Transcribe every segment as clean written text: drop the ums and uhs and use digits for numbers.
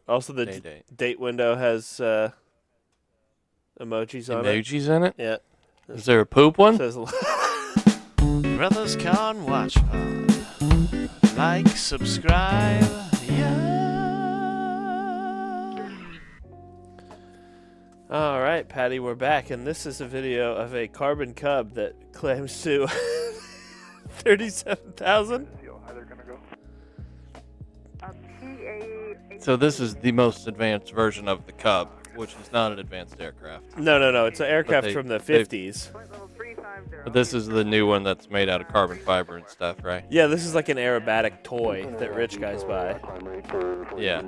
Also, the date window has emojis on it. Emojis in it? Yeah. Is there a poop one? Says Brothers Con Watch Pod. Like, subscribe, yeah. All right, Patty, we're back, and this is a video of a carbon cub that claims to 37,000. So this is the most advanced version of the Cub, which is not an advanced aircraft. No. It's an aircraft from the 50s. But this is the new one that's made out of carbon fiber and stuff, right? Yeah, this is like an aerobatic toy that rich guys buy. Yeah.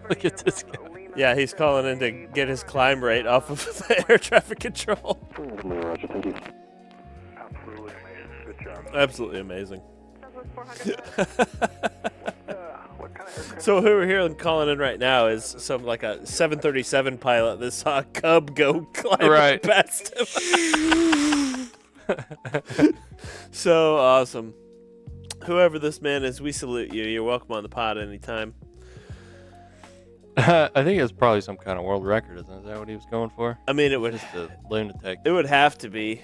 Look at this guy. Yeah, he's calling in to get his climb rate off of the air traffic control. Absolutely amazing. So who we're here calling in right now is some like a 737 pilot that saw a Cub go climbing past him. So awesome. Whoever this man is, we salute you. You're welcome on the pod anytime. I think it's probably some kind of world record, isn't it? Is that what he was going for? I mean, it would just a lunatic. It would have to be.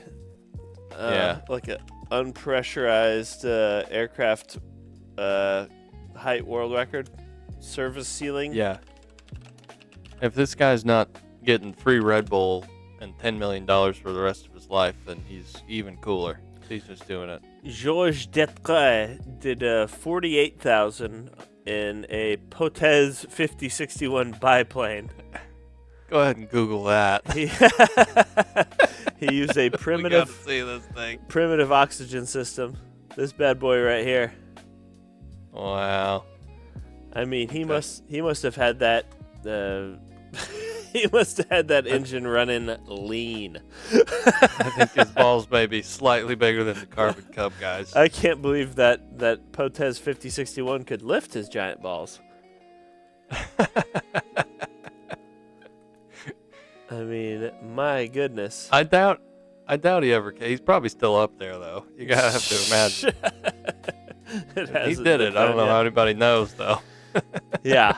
Yeah. Like an unpressurized aircraft height world record, service ceiling. Yeah. If this guy's not getting free Red Bull and $10 million for the rest of his life, then he's even cooler. He's just doing it. Georges Detreux did 48,000 in a Potez 5061 biplane. Go ahead and Google that. He used a primitive see this thing. Primitive oxygen system. This bad boy right here. Wow. I mean, he must have had that. He must have had that engine running lean. I think his balls may be slightly bigger than the Carbon Cub guys. I can't believe that Potez 5061 could lift his giant balls. I mean, my goodness. I doubt he ever can. He's probably still up there, though. You gotta have to imagine. He did it. I don't know how anybody knows, though. Yeah.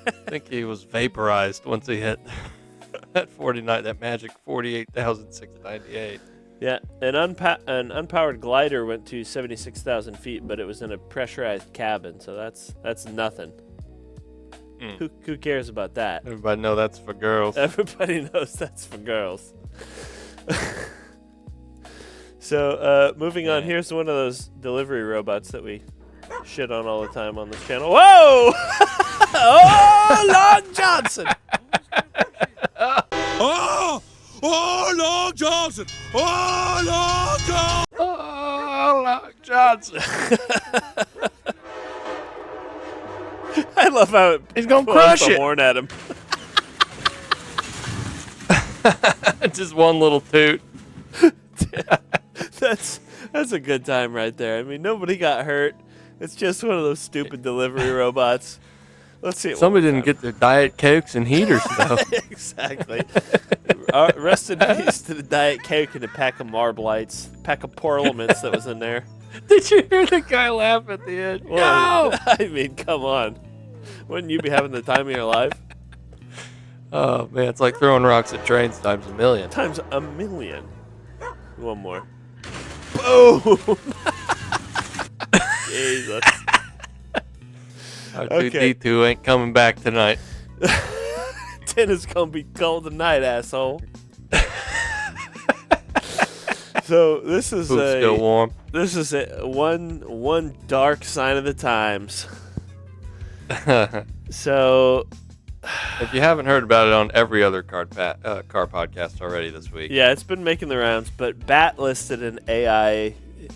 I think he was vaporized once he hit that magic 48,698. Yeah, an unpowered glider went to 76,000 feet, but it was in a pressurized cabin, so that's nothing. Who cares about that? Everybody know that's for girls. Everybody knows that's for girls. So, moving on, here's one of those delivery robots that we shit on all the time on this channel. Whoa! Oh, Long Johnson! Oh, Long Johnson! Oh, Long Johnson! Oh, Long Johnson! I love how he's gonna crush the it. horn at him. Just one little toot. That's a good time right there. I mean, nobody got hurt. It's just one of those stupid delivery robots. Let's see. Somebody didn't get their Diet Cokes and heaters, though. Exactly. Rest in peace to the Diet Coke and a pack of Marblites, pack of Parliaments that was in there. Did you hear the guy laugh at the end? Well, no! I mean, come on. Wouldn't you be having the time of your life? Oh, man, it's like throwing rocks at trains times a million. Times a million. One more. Boom! Jesus. R2-D2 ain't coming back tonight. 10 is gonna be cold tonight, asshole. So this is still warm. This is one dark sign of the times. So, if you haven't heard about it on every other car podcast already this week. Yeah, it's been making the rounds, but BaT listed an AI.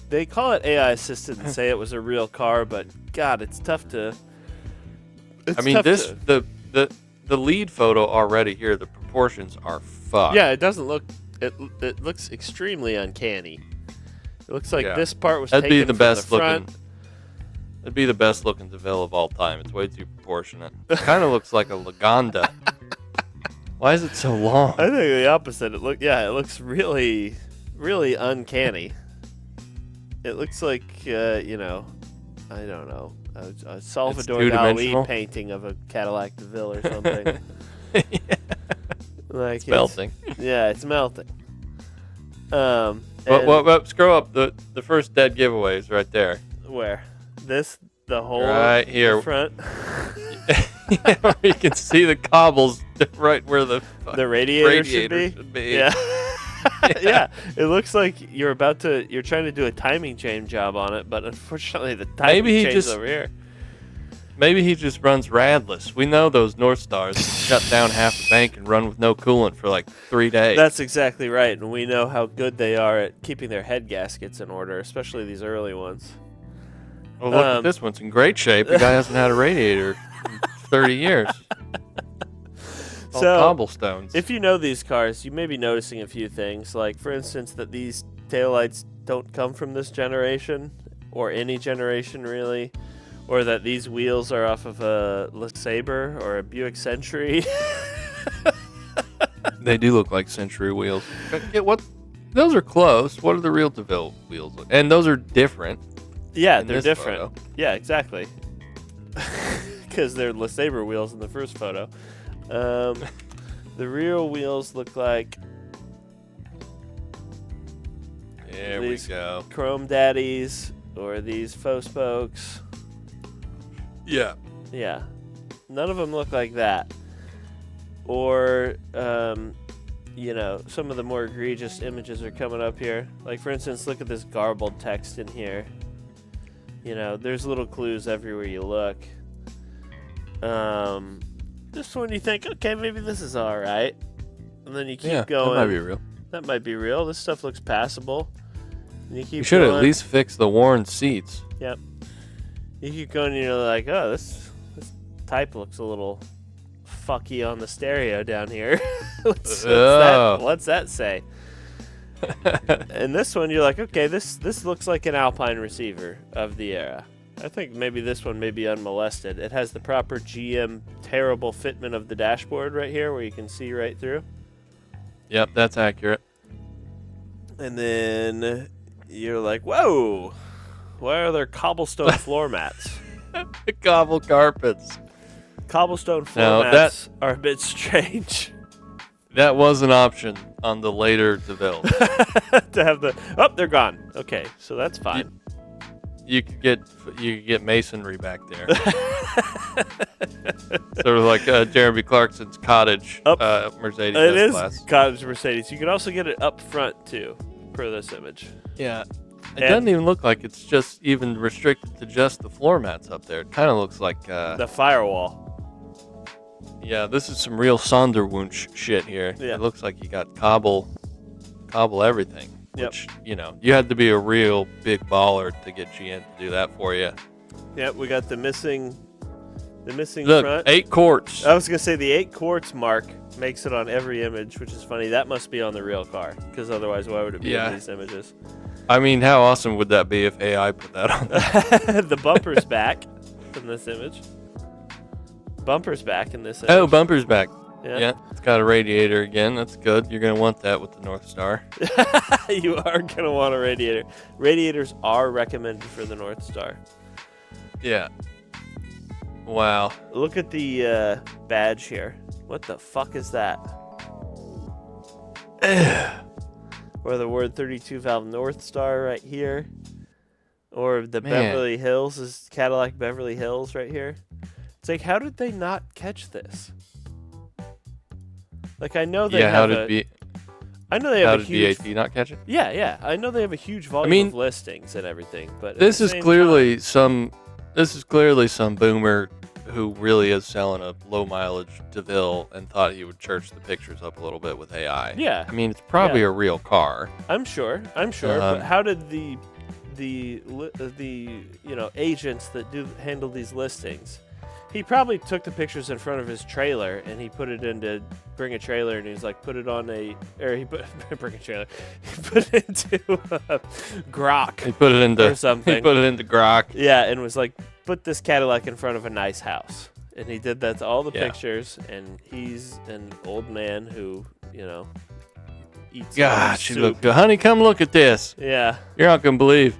They call it AI assisted and say it was a real car, but God, it's tough to. The lead photo already here, the proportions are fucked. Yeah, it doesn't look. It looks extremely uncanny. It looks like this part was taken from the front. It'd be the best looking DeVille of all time. It's way too proportionate. It kind of looks like a Lagonda. Why is it so long? I think the opposite. It looks really, really uncanny. It looks like I don't know. a Salvador Dali two-dimensional? painting of a Cadillac DeVille or something. Like It's melting. Yeah, it's melting. What? Scroll up. The first dead giveaway is right there. Where? The whole Right here. the front. Where you can see the cobbles right where the radiator should be. Yeah. Yeah. It looks like you're trying to do a timing chain job on it, but unfortunately the timing chain's over here. Maybe he just runs radless. We know those North Stars shut down half the bank and run with no coolant for like 3 days. That's exactly right, and we know how good they are at keeping their head gaskets in order, especially these early ones. Well, look at this one's in great shape. The guy hasn't had a radiator in 30 years. All So, cobblestones. if you know these cars, you may be noticing a few things, like, for instance, that these taillights don't come from this generation, or any generation, really, or that these wheels are off of a LeSabre or a Buick Century. They do look like Century wheels. What? Those are close. What are the real DeVille wheels? And those are different. Yeah, in they're this different. photo. Yeah, exactly. Because they're LeSabre wheels in the first photo. The real wheels look like There we these go. Chrome Daddies or these faux spokes. Yeah. Yeah. None of them look like that. Or, some of the more egregious images are coming up here. Like, for instance, look at this garbled text in here. There's little clues everywhere you look. This one you think, okay, maybe this is all right. And then you keep going. That might be real. That might be real. This stuff looks passable. And you keep You should going. at least fix the worn seats. Yep. You keep going and you're like, oh, this type looks a little fucky on the stereo down here. what's that say? And this one, you're like, okay, this looks like an Alpine receiver of the era. I think maybe this one may be unmolested. It has the proper GM terrible fitment of the dashboard right here where you can see right through. Yep, that's accurate. And then you're like, whoa, why are there cobblestone floor mats? Cobble carpets. Cobblestone floor mats are a bit strange. That was an option on the later DeVille. To have they're gone. Okay, so that's fine. You could get masonry back there. Sort of like Jeremy Clarkson's cottage Mercedes It is S-Class. cottage Mercedes. You can also get it up front too, per this image. Yeah. It doesn't even look like it's just even restricted to just the floor mats up there. It kind of looks like the firewall. Yeah, this is some real Sonderwunsch shit here. Yeah. It looks like you got cobble everything. Yep. Which, you had to be a real big baller to get GM to do that for you. Yep, we got the missing Look, front. 8 quarts. I was gonna say the 8 quarts mark makes it on every image, which is funny. That must be on the real car, because otherwise, why would it be in these images? I mean, how awesome would that be if AI put that on there? The bumper's back in this image. Bumper's back in this image. Oh, bumper's back. Yeah. Yeah, it's got a radiator again. That's good. You're going to want that with the North Star. You are going to want a radiator. Radiators are recommended for the North Star. Yeah. Wow. Look at the badge here. What the fuck is that? Or the word 32 valve North Star right here. Or the Beverly Hills is Cadillac Beverly Hills right here. It's like, how did they not catch this? Like, I know they have I know they have a huge... How did BAT not catch it? Yeah. I know they have a huge volume of listings and everything, but this is clearly some boomer who really is selling a low mileage DeVille and thought he would church the pictures up a little bit with AI. Yeah. I mean, it's probably a real car. I'm sure. But how did the agents that handle these listings? He probably took the pictures in front of his trailer and he put it into Bring a Trailer, and he was like, bring a trailer. He put it into Grok. He put it into or something. He put it into Grok. Yeah, and was like, put this Cadillac in front of a nice house. And he did that to all the pictures, and he's an old man who, eats Gosh, soup. look, honey, come look at this. Yeah. You're not gonna believe.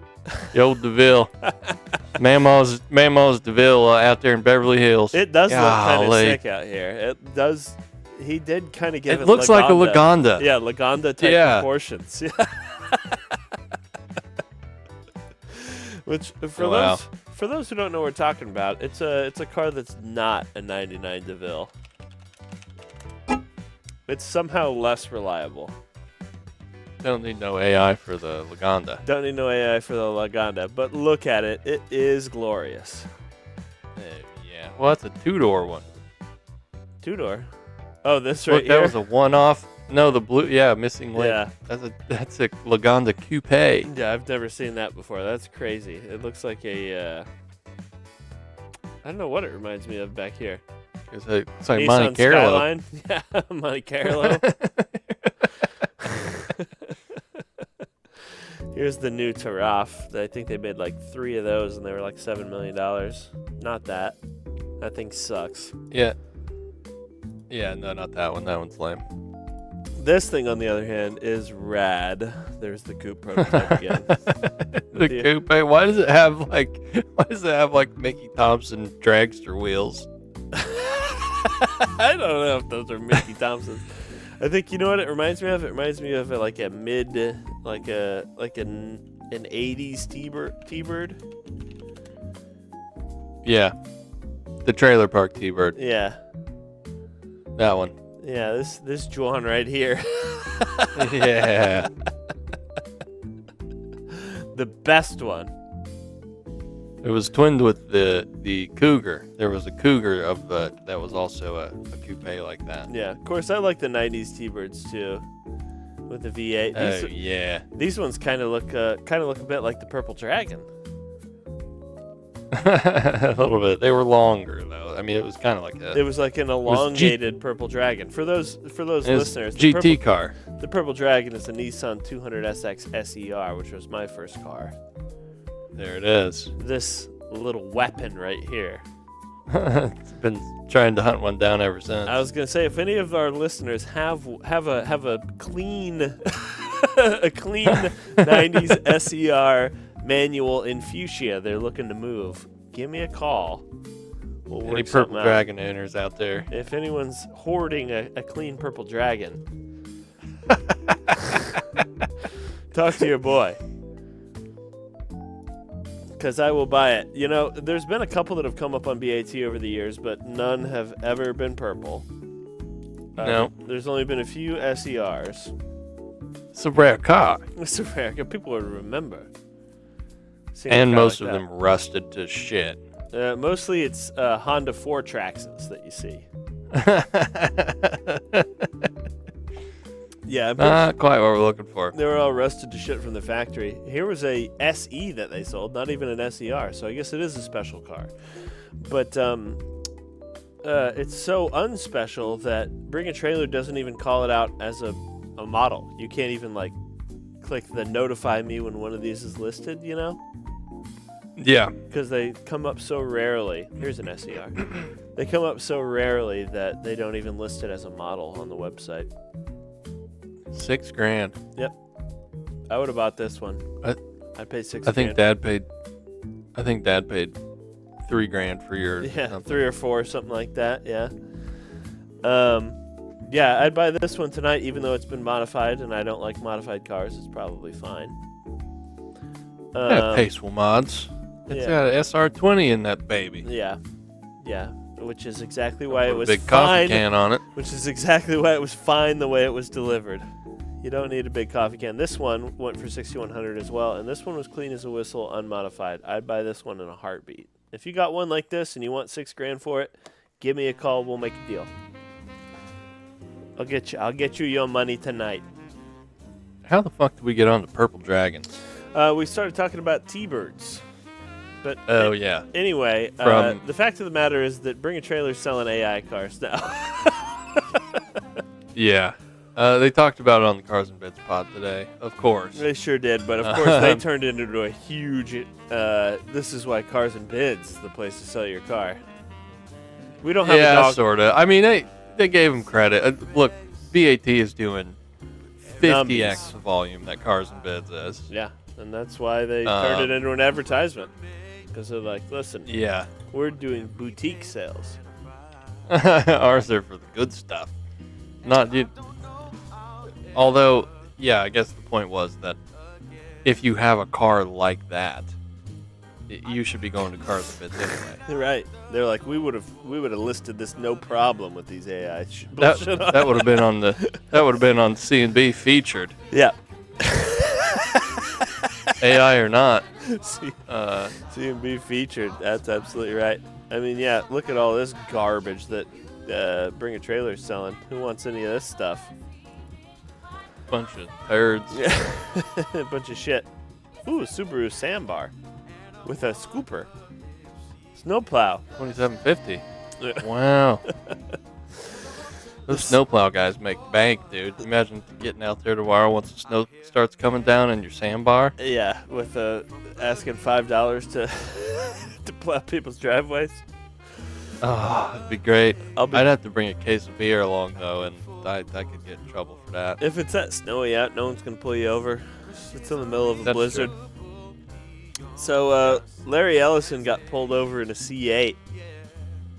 The old DeVille. Mamaw's DeVille out there in Beverly Hills. It does look kind of Golly. sick out here. It does. He did kind of give it. It looks like a Lagonda. Yeah, Lagonda type proportions. Which for those who don't know what we're talking about, it's a car that's not a '99 DeVille. It's somehow less reliable. Don't need no AI for the Lagonda. Don't need no AI for the Lagonda, but look at it. It is glorious. Yeah. Well, that's a two-door one. Two-door? Oh, this right Look, here? that was a one-off. No, the blue. Yeah, missing link. Yeah. That's a Lagonda Coupe. Yeah, I've never seen that before. That's crazy. It looks like a... I don't know what it reminds me of back here. It's like Monte Nissan Carlo. Skyline? Yeah, Monte Carlo. Here's the new Taraf. I think they made like 3 of those, and they were like $7 million. Not that. That thing sucks. Yeah. Yeah, no, not that one. That one's lame. This thing, on the other hand, is rad. There's the coupe prototype again. The coupe. Why does it have like Mickey Thompson dragster wheels? I don't know if those are Mickey Thompsons. I think, you know what it reminds me of? It reminds me of like a like an 80s T-Bird. Yeah. The trailer park T-Bird. Yeah. That one. Yeah, this Juan right here. Yeah. The best one. It was twinned with the Cougar. There was a Cougar that was also a coupe like that. Yeah, of course I like the 90s T-Birds too, with the V8. Oh yeah. These ones kind of look a bit like the Purple Dragon. A little bit. They were longer though. I mean, it was kind of like It was like an elongated Purple Dragon. For those listeners, GT car. The Purple Dragon is a Nissan 200SX SER, which was my first car. There it is. This little weapon right here. It's been trying to hunt one down ever since. I was gonna say, if any of our listeners have a clean a clean 90s SER manual in fuchsia they're looking to move, give me a call. We'll Any work Purple something out. Dragon owners out there? If anyone's hoarding a clean Purple Dragon, talk to your boy. Because I will buy it. You know, there's been a couple that have come up on BaT over the years, but none have ever been purple. No. There's only been a few SERs. It's a rare car. It's a rare. People would remember. Seeing And a car most like of them rusted to shit. Mostly it's Honda 4Traxes that you see. Yeah, Not quite what we're looking for. they were all rusted to shit from the factory. Here was a SE that they sold, not even an SER, so I guess it is a special car. But it's so unspecial that Bring a Trailer doesn't even call it out as a model. You can't even like click the notify me when one of these is listed, you know? Yeah. Because they come up so rarely. Here's an SER. They come up so rarely that they don't even list it as a model on the website. $6,000. Yep. I would have bought this one. I'd pay $6,000. I think Dad paid $3,000 for yours. Yeah, or something. 3 or 4, something like that. Yeah. Yeah, I'd buy this one tonight, even though it's been modified, and I don't like modified cars. It's probably fine. Pacewell mods. It's yeah. got an SR20 in that baby. Yeah. Yeah. Which is exactly why it was big fine. coffee can on it. Which is exactly why it was fine the way it was delivered. You don't need a big coffee can. This one went for $6,100 as well, and this one was clean as a whistle, unmodified. I'd buy this one in a heartbeat. If you got one like this and you want $6,000 for it, give me a call. We'll make a deal. I'll get you your money tonight. How the fuck did we get on to Purple Dragons? We started talking about T-Birds. But Yeah. Anyway, the fact of the matter is that Bring a Trailer's selling AI cars now. Yeah. They talked about it on the Cars and Bits pod today, of course. They sure did, but of course they turned it into a huge, this is why Cars and Bids is the place to sell your car. We don't have a dog. Sort of. I mean, they gave them credit. Look, BaT is doing 50x the volume that Cars and Bids is. Yeah. And that's why they turned it into an advertisement. Because they're like, listen, Yeah. we're doing boutique sales. Ours are for the good stuff. Not you. Although, yeah, I guess the point was that if you have a car like that, you should be going to Cars and Bits anyway. Right. They're like, we would have listed this no problem with these AI That would have been on C&B featured. Yeah. AI or not. C&B featured. That's absolutely right. I mean, yeah, look at all this garbage that Bring a Trailer's selling. Who wants any of this stuff? Bunch of turds. Yeah. A bunch of shit. Ooh, Subaru Sandbar with a scooper. Snowplow. $2,750. Wow. Those snowplow guys make bank, dude. Imagine getting out there tomorrow once the snow starts coming down in your sandbar. Yeah, with asking $5 to plow people's driveways. Oh, it'd be great. I'd have to bring a case of beer along, though, and I could get in trouble for that. If it's that snowy out, no one's going to pull you over. It's in the middle of a blizzard. True. So, Larry Ellison got pulled over in a C8.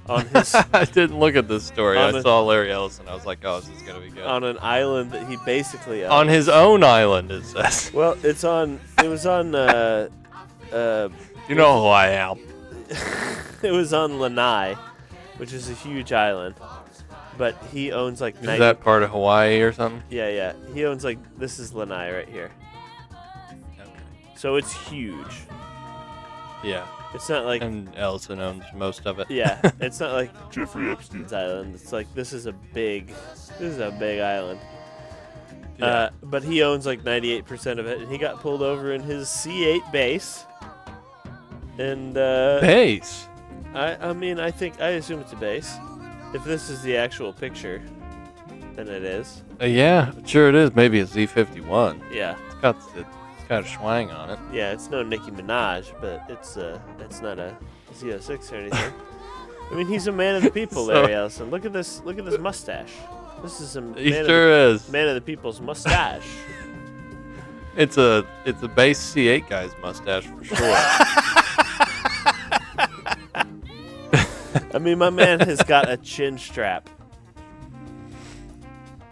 On his, I didn't look at this story. I saw Larry Ellison. I was like, oh, this is going to be good. On an island that he basically owns. On his own island, it says. Well, it was on, you know who I am. it was on Lanai, which is a huge island. But he owns like... Is that part of Hawaii or something? Yeah. He owns like... This is Lanai right here. Okay. So it's huge. Yeah. It's not like... And Ellison owns most of it. Yeah. It's not like Jeffrey Epstein's island. It's like, this is a big island. Yeah. But he owns like 98% of it. And he got pulled over in his C8 base. And... Base? I mean, I assume it's a base. If this is the actual picture, then it is. Yeah, sure it is. Maybe a Z51. Yeah. It's got a schwang on it. Yeah, it's no Nicki Minaj, but it's not a Z06 or anything. I mean, he's a man of the people, Larry Ellison. Look at this mustache. This is a man of the people's mustache. It's a base C8 guy's mustache for sure. I mean, my man has got a chin strap.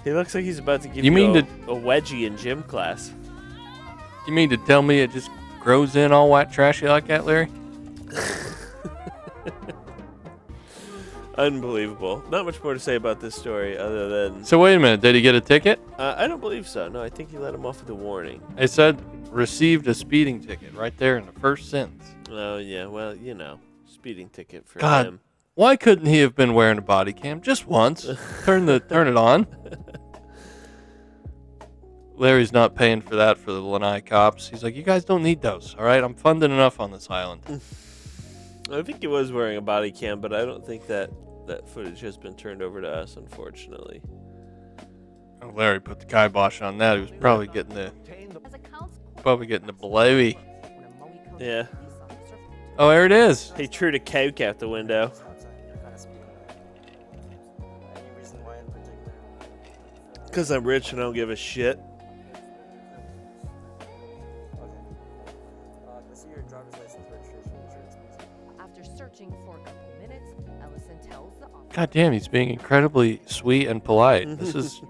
He looks like he's about to give you a wedgie in gym class. You mean to tell me it just grows in all white trashy like that, Larry? Unbelievable. Not much more to say about this story other than... So wait a minute. Did he get a ticket? I don't believe so. No, I think he let him off with a warning. It said received a speeding ticket right there in the first sentence. Oh, yeah. Well, speeding ticket for God. him. Why couldn't he have been wearing a body cam just once? Turn it on. Larry's not paying for that for the Lanai cops. He's like, you guys don't need those, all right? I'm funded enough on this island. I think he was wearing a body cam, but I don't think that footage has been turned over to us, unfortunately. Oh, Larry put the kibosh on that. He was probably getting the blowy. Yeah. Oh, there it is. He threw the coke out the window. Because I'm rich and I don't give a shit. After searching for a couple minutes, Ellison tells the officer... God damn, he's being incredibly sweet and polite. This is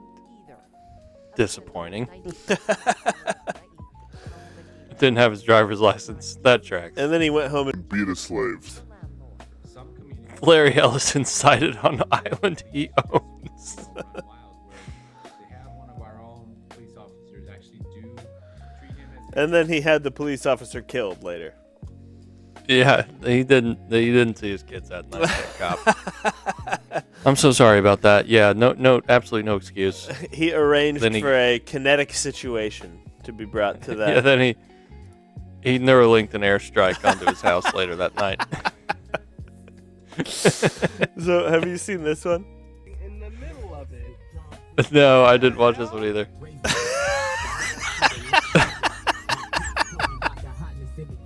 disappointing. Didn't have his driver's license. That tracks. And then he went home and beat his slaves. Larry Ellison sighted on the island he owns. And then he had the police officer killed later. Yeah, he didn't see his kids that night. That cop. I'm so sorry about that. Yeah, no, absolutely no excuse. He arranged for a kinetic situation to be brought to that. Yeah, then he Neuralinked an airstrike onto his house later that night. So, have you seen this one? In the middle of it. No, I didn't watch this one either.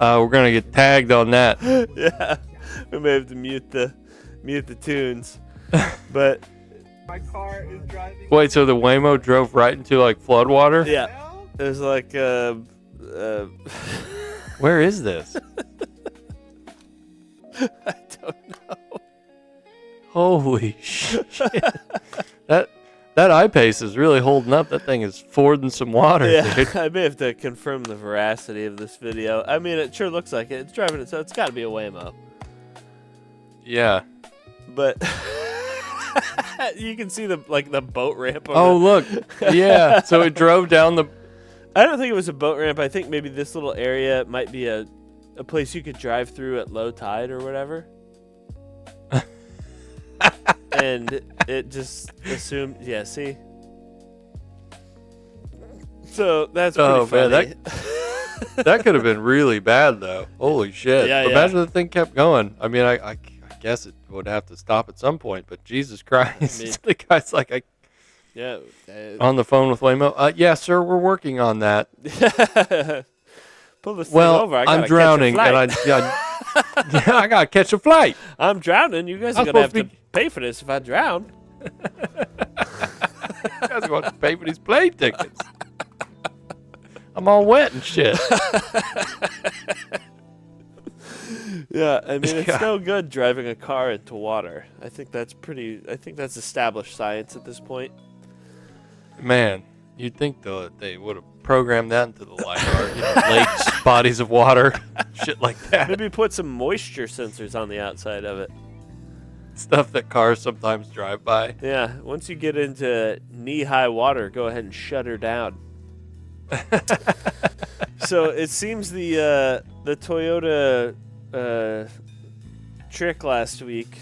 We're gonna get tagged on that. Yeah, we may have to mute the tunes, but My car is driving. Wait, so the Waymo drove right into like floodwater? yeah, there's like Where is this? I don't know. Holy shit! That I-Pace is really holding up. That thing is fording some water, Yeah, dude. I may have to confirm the veracity of this video. I mean, it sure looks like it. It's driving it, so it's got to be a Waymo. Yeah. But you can see the boat ramp. Oh, look. Yeah. So it drove down the. I don't think it was a boat ramp. I think maybe this little area might be a place you could drive through at low tide or whatever. And it just assumed, yeah, see? So that's pretty funny. Man, that could have been really bad, though. Holy shit. Yeah, Imagine the thing kept going. I mean, I guess it would have to stop at some point, but Jesus Christ. I mean, the guy's like, yeah. on the phone with Waymo. Yeah, sir, we're working on that. Pull this thing over. I gotta I'm drowning, catch a and flight. I gotta catch a flight. I'm drowning. You guys are I'm going to have supposed to pay for this if I drown. You guys are going to pay for these plane tickets. I'm all wet and shit. Yeah, I mean, it's no good driving a car into water. I think that's established science at this point. Man, you'd think though they would have programmed that into the LiDAR, lakes, bodies of water, shit like that. Maybe put some moisture sensors on the outside of it. Stuff that cars sometimes drive by. Yeah, once you get into knee-high water, go ahead and shut her down. So it seems the Toyota trick last week,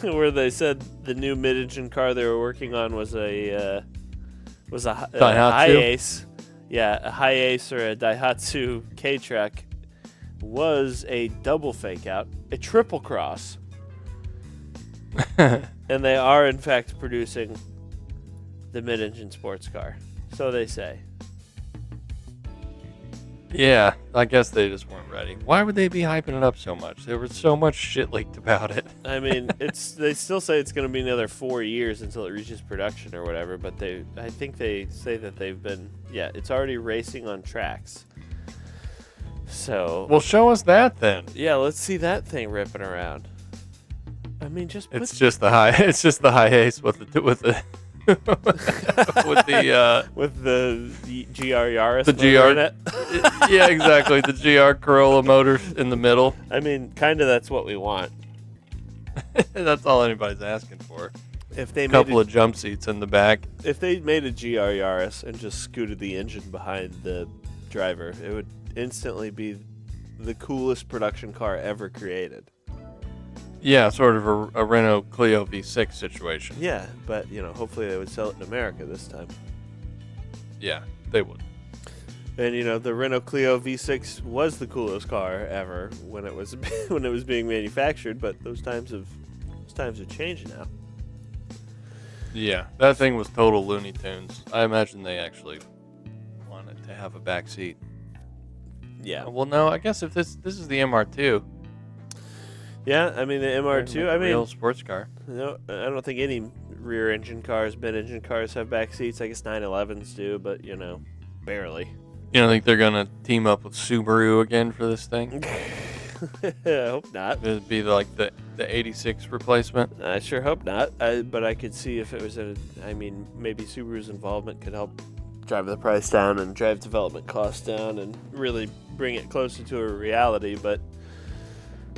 where they said the new mid-engine car they were working on was a Hi-Ace. Yeah, a Hi-Ace or a Daihatsu K-Trek was a double fake-out, a triple cross. And they are, in fact, producing the mid-engine sports car. So they say. Yeah, I guess they just weren't ready. Why would they be hyping it up so much? There was so much shit leaked about it. I mean, they still say it's going to be another 4 years until it reaches production or whatever, but I think they say that it's already racing on tracks. So, Well, show us that then. yeah, let's see that thing ripping around. I mean, It's just the Hi-Ace with the with the GR Yaris the motor GR in it. Yeah, exactly. The GR Corolla motor in the middle. I mean, kind of that's what we want. That's all anybody's asking for. If they A couple of jump seats in the back. If they made a GR Yaris and just scooted the engine behind the driver, it would instantly be the coolest production car ever created. Yeah, sort of a Renault Clio V6 situation. Yeah, but hopefully they would sell it in America this time. Yeah, they would. And the Renault Clio V6 was the coolest car ever when it was being manufactured, but those times have changed now. Yeah, that thing was total Looney Tunes. I imagine they actually wanted to have a back seat. Yeah. Well, no, I guess if this is the MR2. Yeah, I mean the MR2. I mean, real sports car. No, I don't think any rear-engine cars, mid-engine cars have back seats. I guess 911s do, but barely. You don't think they're gonna team up with Subaru again for this thing? I hope not. It'd be like the '86 replacement. I sure hope not. But I could see if it was maybe Subaru's involvement could help drive the price down and drive development costs down and really bring it closer to a reality. But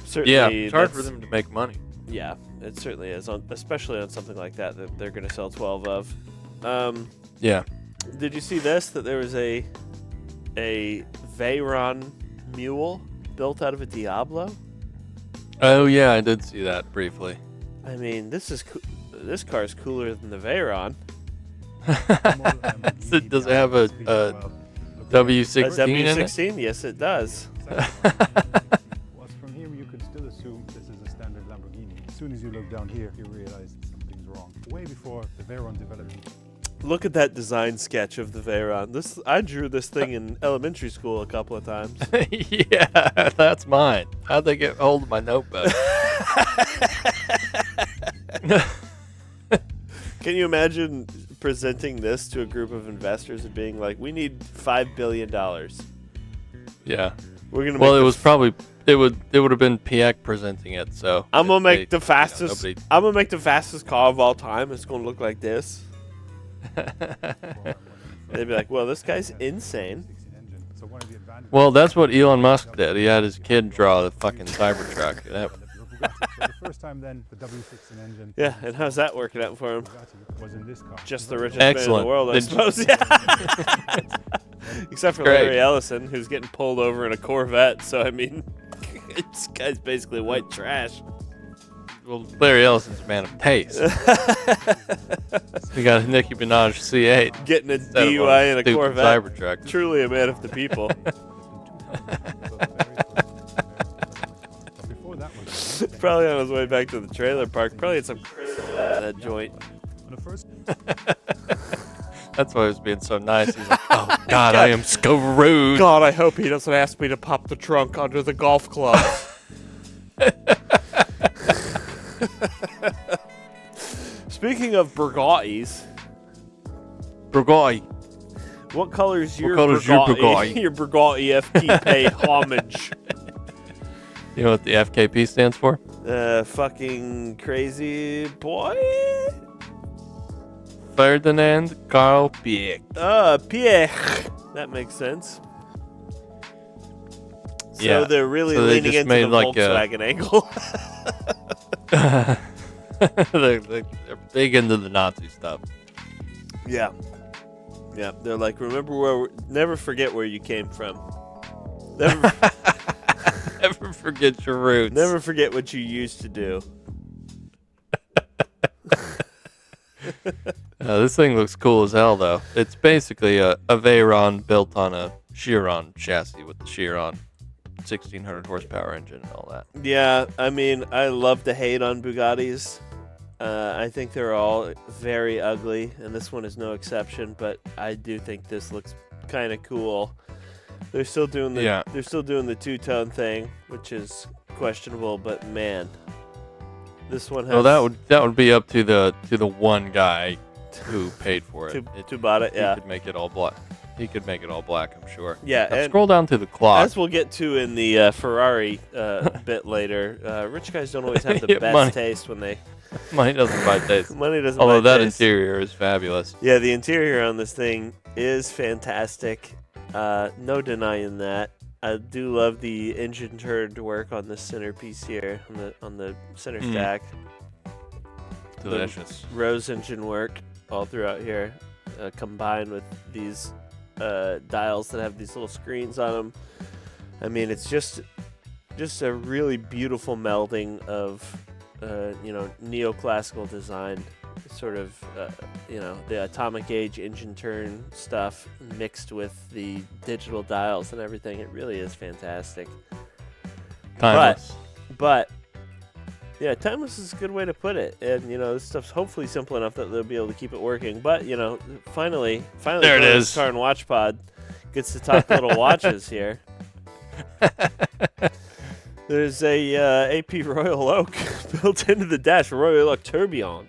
certainly, yeah, it's hard for them to make money. Yeah, it certainly is, especially on something like that they're going to sell 12 of. Yeah. Did you see this? That there was a Veyron mule built out of a Diablo? Oh yeah, I did see that briefly. I mean, this car is cooler than the Veyron. Does it have a W16 A W16? in it? Yes, it does. From here, you could still assume this is a standard Lamborghini. As soon as you look down here, you realize something's wrong. Way before the Veyron developed. Look at that design sketch of the Veyron. I drew this thing in elementary school a couple of times. Yeah, that's mine. How'd they get hold of my notebook? Can you imagine presenting this to a group of investors and being like, we need $5 billion. Yeah. We're gonna. Well, make it was probably it would have been Piek presenting it. So I'm gonna make they- the fastest. nobody- I'm gonna make the fastest car of all time. It's gonna look like this. They'd be like, "Well, this guy's insane." So one of the advantages Well, that's what Elon Musk did. He had his kid draw the fucking Cybertruck. That, of your Bugatti. So the first time then the W16 engine Yeah, and how's that working out for him? Bugatti was in this car. Just the richest man in the Excellent. world, I They- suppose. Yeah. Except for Great. Larry Ellison, who's getting pulled over in a Corvette. So I mean, this guy's basically white trash. well, Larry Ellison's a man of taste. We got a Nicki Minaj C8. Getting a instead of DUI in a stupid Corvette. Cybertruck. Truly a man of the people. But before that was Probably on his way back to the trailer park. Probably had some crystal in that joint. on the first That's why he was being so nice. He's like, oh, God, I am screwed. God, I hope he doesn't ask me to pop the trunk under the golf club. Speaking of Bugattis, Bugatti. what color is your color's your Bugatti? Bugatti? Your Bugatti FT pay homage. You know what the FKP stands for? Fucking crazy boy. Ferdinand Karl Piek. Pierre. That makes sense. So Yeah, they're really so they leaning just into made the like a- Volkswagen angle. They're big into the Nazi stuff. Yeah. Yeah. They're like, remember never forget where you came from. Never, Never forget your roots. never forget what you used to do. This thing looks cool as hell, though. It's basically a Veyron built on a Chiron chassis with the Chiron 1600 horsepower engine and all that. Yeah. I mean, I love to hate on Bugattis. I think they're all very ugly, and this one is no exception. But I do think this looks kind of cool. They're still doing the they're still doing the two-tone thing, which is questionable. But man, this one has Well, that would be up to the one guy who paid for it. to bought it. He Yeah. could make it all black. He could make it all black, I'm sure. Yeah. Now, And scroll down to the clock. as we'll get to in the Ferrari bit later, rich guys don't always have the Yeah, best money. taste when they Money doesn't buy taste. money doesn't. Although buy that taste. interior is fabulous. Yeah, the interior on this thing is fantastic. No denying that. I do love the engine turd work on the centerpiece here, on the center stack. Delicious. Rose engine work all throughout here, combined with these dials that have these little screens on them. I mean, it's just a really beautiful melding of neoclassical design, sort of the atomic age engine turn stuff mixed with the digital dials and everything. It really is fantastic. Timeless. But yeah, timeless is a good way to put it. And this stuff's hopefully simple enough that they'll be able to keep it working. But finally, There it is. Car and Watch Pod gets to talk little watches here. There's a AP Royal Oak built into the dash, a Royal Oak Tourbillon.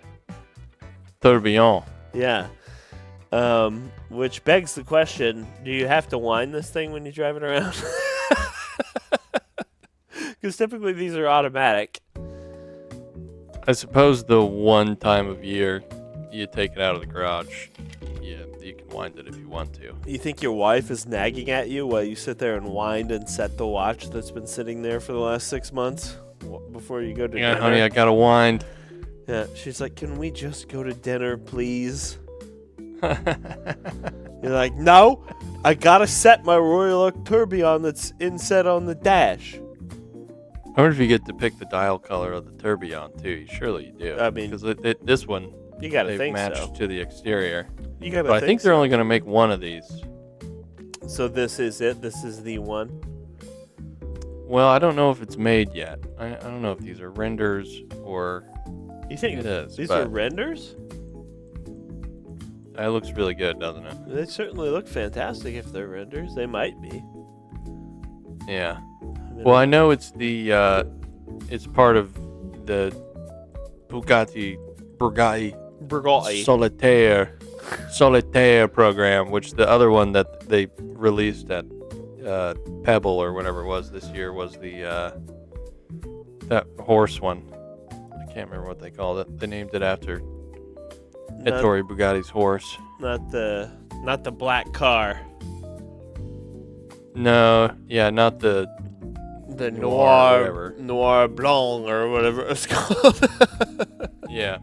Tourbillon. Yeah. Which begs the question, do you have to wind this thing when you drive it around? Because typically these are automatic. I suppose the one time of year you take it out of the garage, you can wind it if you want to. You think your wife is nagging at you while you sit there and wind and set the watch that's been sitting there for the last 6 months before you go to Yeah, dinner? honey, I gotta wind. Yeah, she's like, can we just go to dinner, please? You're like, no, I gotta set my Royal Oak Tourbillon that's inset on the dash. I wonder if you get to pick the dial color of the Tourbillon too. Surely you do. I mean, because this one You gotta they've think matched so. to the exterior. You gotta But I think they're only gonna make one of these. So this is it. This is the one. Well, I don't know if it's made yet. I don't know if these are renders or You think it is. these but are renders? It looks really good, doesn't it? They certainly look fantastic. If they're renders, they might be. Yeah. I mean, Well, I know it's it's part of the Bugatti Solitaire program, which the other one that they released at Pebble or whatever it was this year was the that horse one. I can't remember what they called it. They named it after Ettore Bugatti's horse. Not the black car. No, yeah, not the Noir Blanc or whatever it's called. Yeah.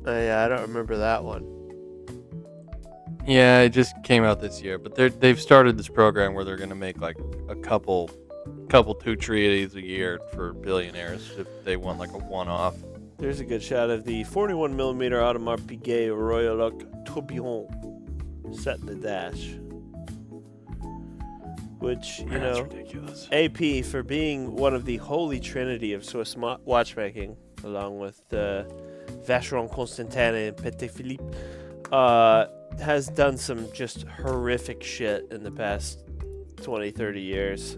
Yeah, I don't remember that one. Yeah, it just came out this year, but they've started this program where they're going to make like a couple 2 treaties a year for billionaires if they want like a one-off. There's a good shot of the 41mm Audemars Piguet Royal Tourbillon set in the dash. Which, you That's know, ridiculous. AP, for being one of the holy trinity of Swiss watchmaking, along with Vacheron Constantin and Patek Philippe, has done some just horrific shit in the past 20, 30 years.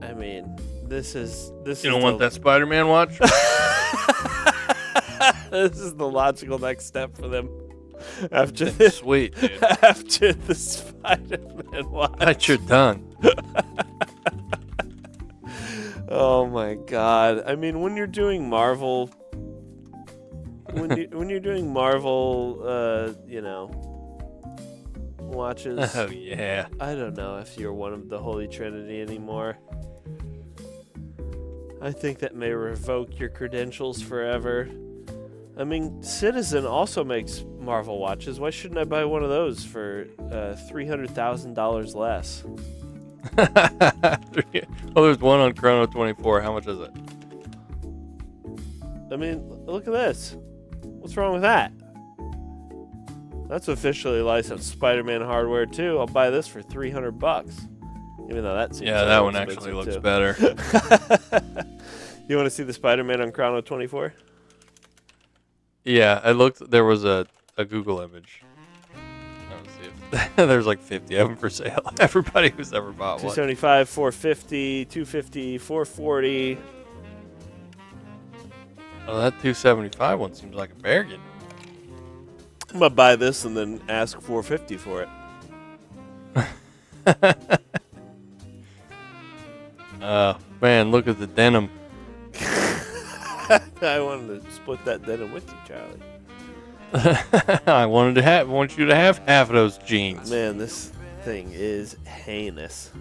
I mean, this is You don't want that Spider-Man watch? This is the logical next step for them. After this, Sweet, dude. after the Spider-Man watch. Bite your tongue. Oh my God! I mean, when you're doing Marvel, when you're doing Marvel, you know, watches. Oh yeah. I don't know if you're one of the Holy Trinity anymore. I think that may revoke your credentials forever. I mean, Citizen also makes Marvel watches. Why shouldn't I buy one of those for $300,000 less? Well, there's one on Chrono 24. How much is it? I mean, look at this. What's wrong with that? That's officially licensed Spider-Man hardware too. I'll buy this for $300, even though that seems That one actually looks better. You want to see the Spider-Man on Chrono 24? Yeah, I looked. There was a Google image. Let's see if there's like 50 of them for sale. Everybody who's ever bought one. 275, 450, 250, 440. Oh, that 275 one seems like a bargain. I'm gonna buy this and then ask 450 for it. Man, look at the denim. I wanted to split that denim with you, Charlie. I want you to have half of those jeans. Man, this thing is heinous.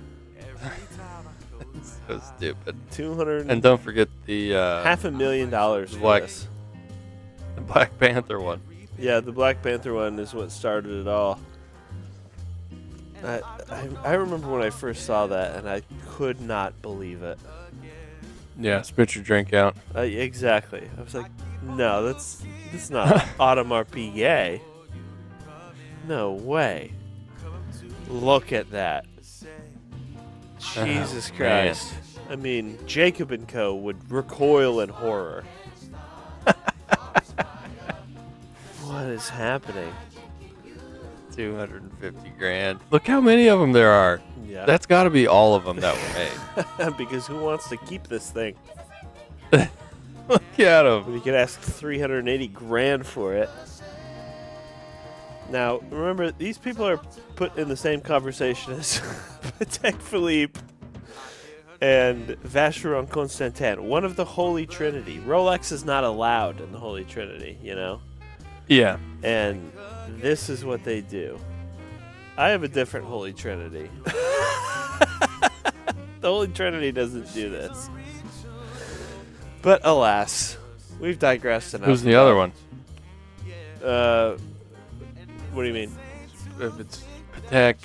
It's so stupid. 200 And don't forget the $500,000 for Black- this. the Black Panther one. Yeah, the Black Panther one is what started it all. I remember when I first saw that, and I could not believe it. Yeah, spit your drink out. Exactly. I was like, no, that's not Audemars Piguet. No way. Look at that. Jesus Christ. I mean, Jacob & Co. would recoil in horror. What is happening? 250 grand. Look how many of them there are. Yeah. That's got to be all of them that were made. Because who wants to keep this thing? Look at them. When you could ask 380 grand for it. Now, remember, these people are put in the same conversation as Patek Philippe and Vacheron Constantin, one of the Holy Trinity. Rolex is not allowed in the Holy Trinity, you know? Yeah. And this is what they do. I have a different Holy Trinity. The Holy Trinity doesn't do this. But alas, we've digressed enough. Who's the other one? What do you mean? If it's Patek,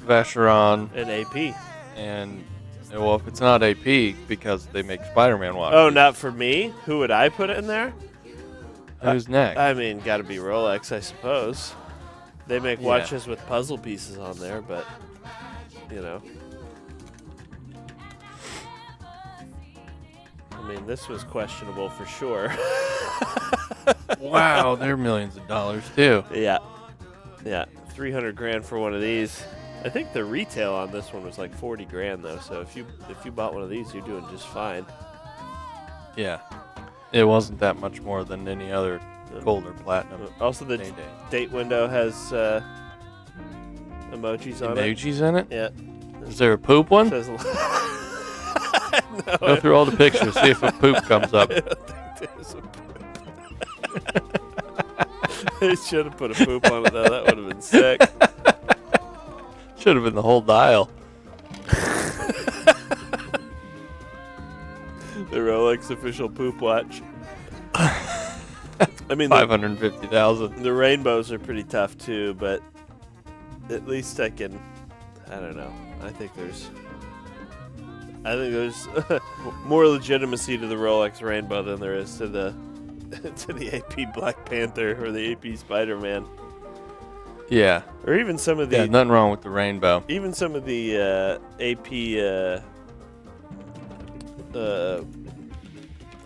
Vacheron, An AP. and well, if it's not AP because they make Spider-Man watches. Oh, not for me? Who would I put in there? Who's next? I mean, gotta be Rolex, I suppose. They make Yeah. watches with puzzle pieces on there, but, you know. I mean, this was questionable for sure. Wow, they're millions of dollars too. Yeah. Yeah. 300 grand for one of these. I think the retail on this one was like 40 grand though, so if you bought one of these, you're doing just fine. Yeah. It wasn't that much more than any other gold or platinum. Also, the heyday. date window has emojis on it. Emojis in it? Yeah. Is there a poop one? Says, no, Go through all the pictures, see if a poop comes up. I don't think there's a poop. They should have put a poop on it, though. That would have been sick. Should have been the whole dial. The Rolex official poop watch. I mean, 550,000. the rainbows are pretty tough, too, but at least I don't know. I think there's more legitimacy to the Rolex rainbow than there is to the AP Black Panther or the AP Spider-Man. Yeah. Or even some of the... Yeah, nothing wrong with the rainbow. Even some of the AP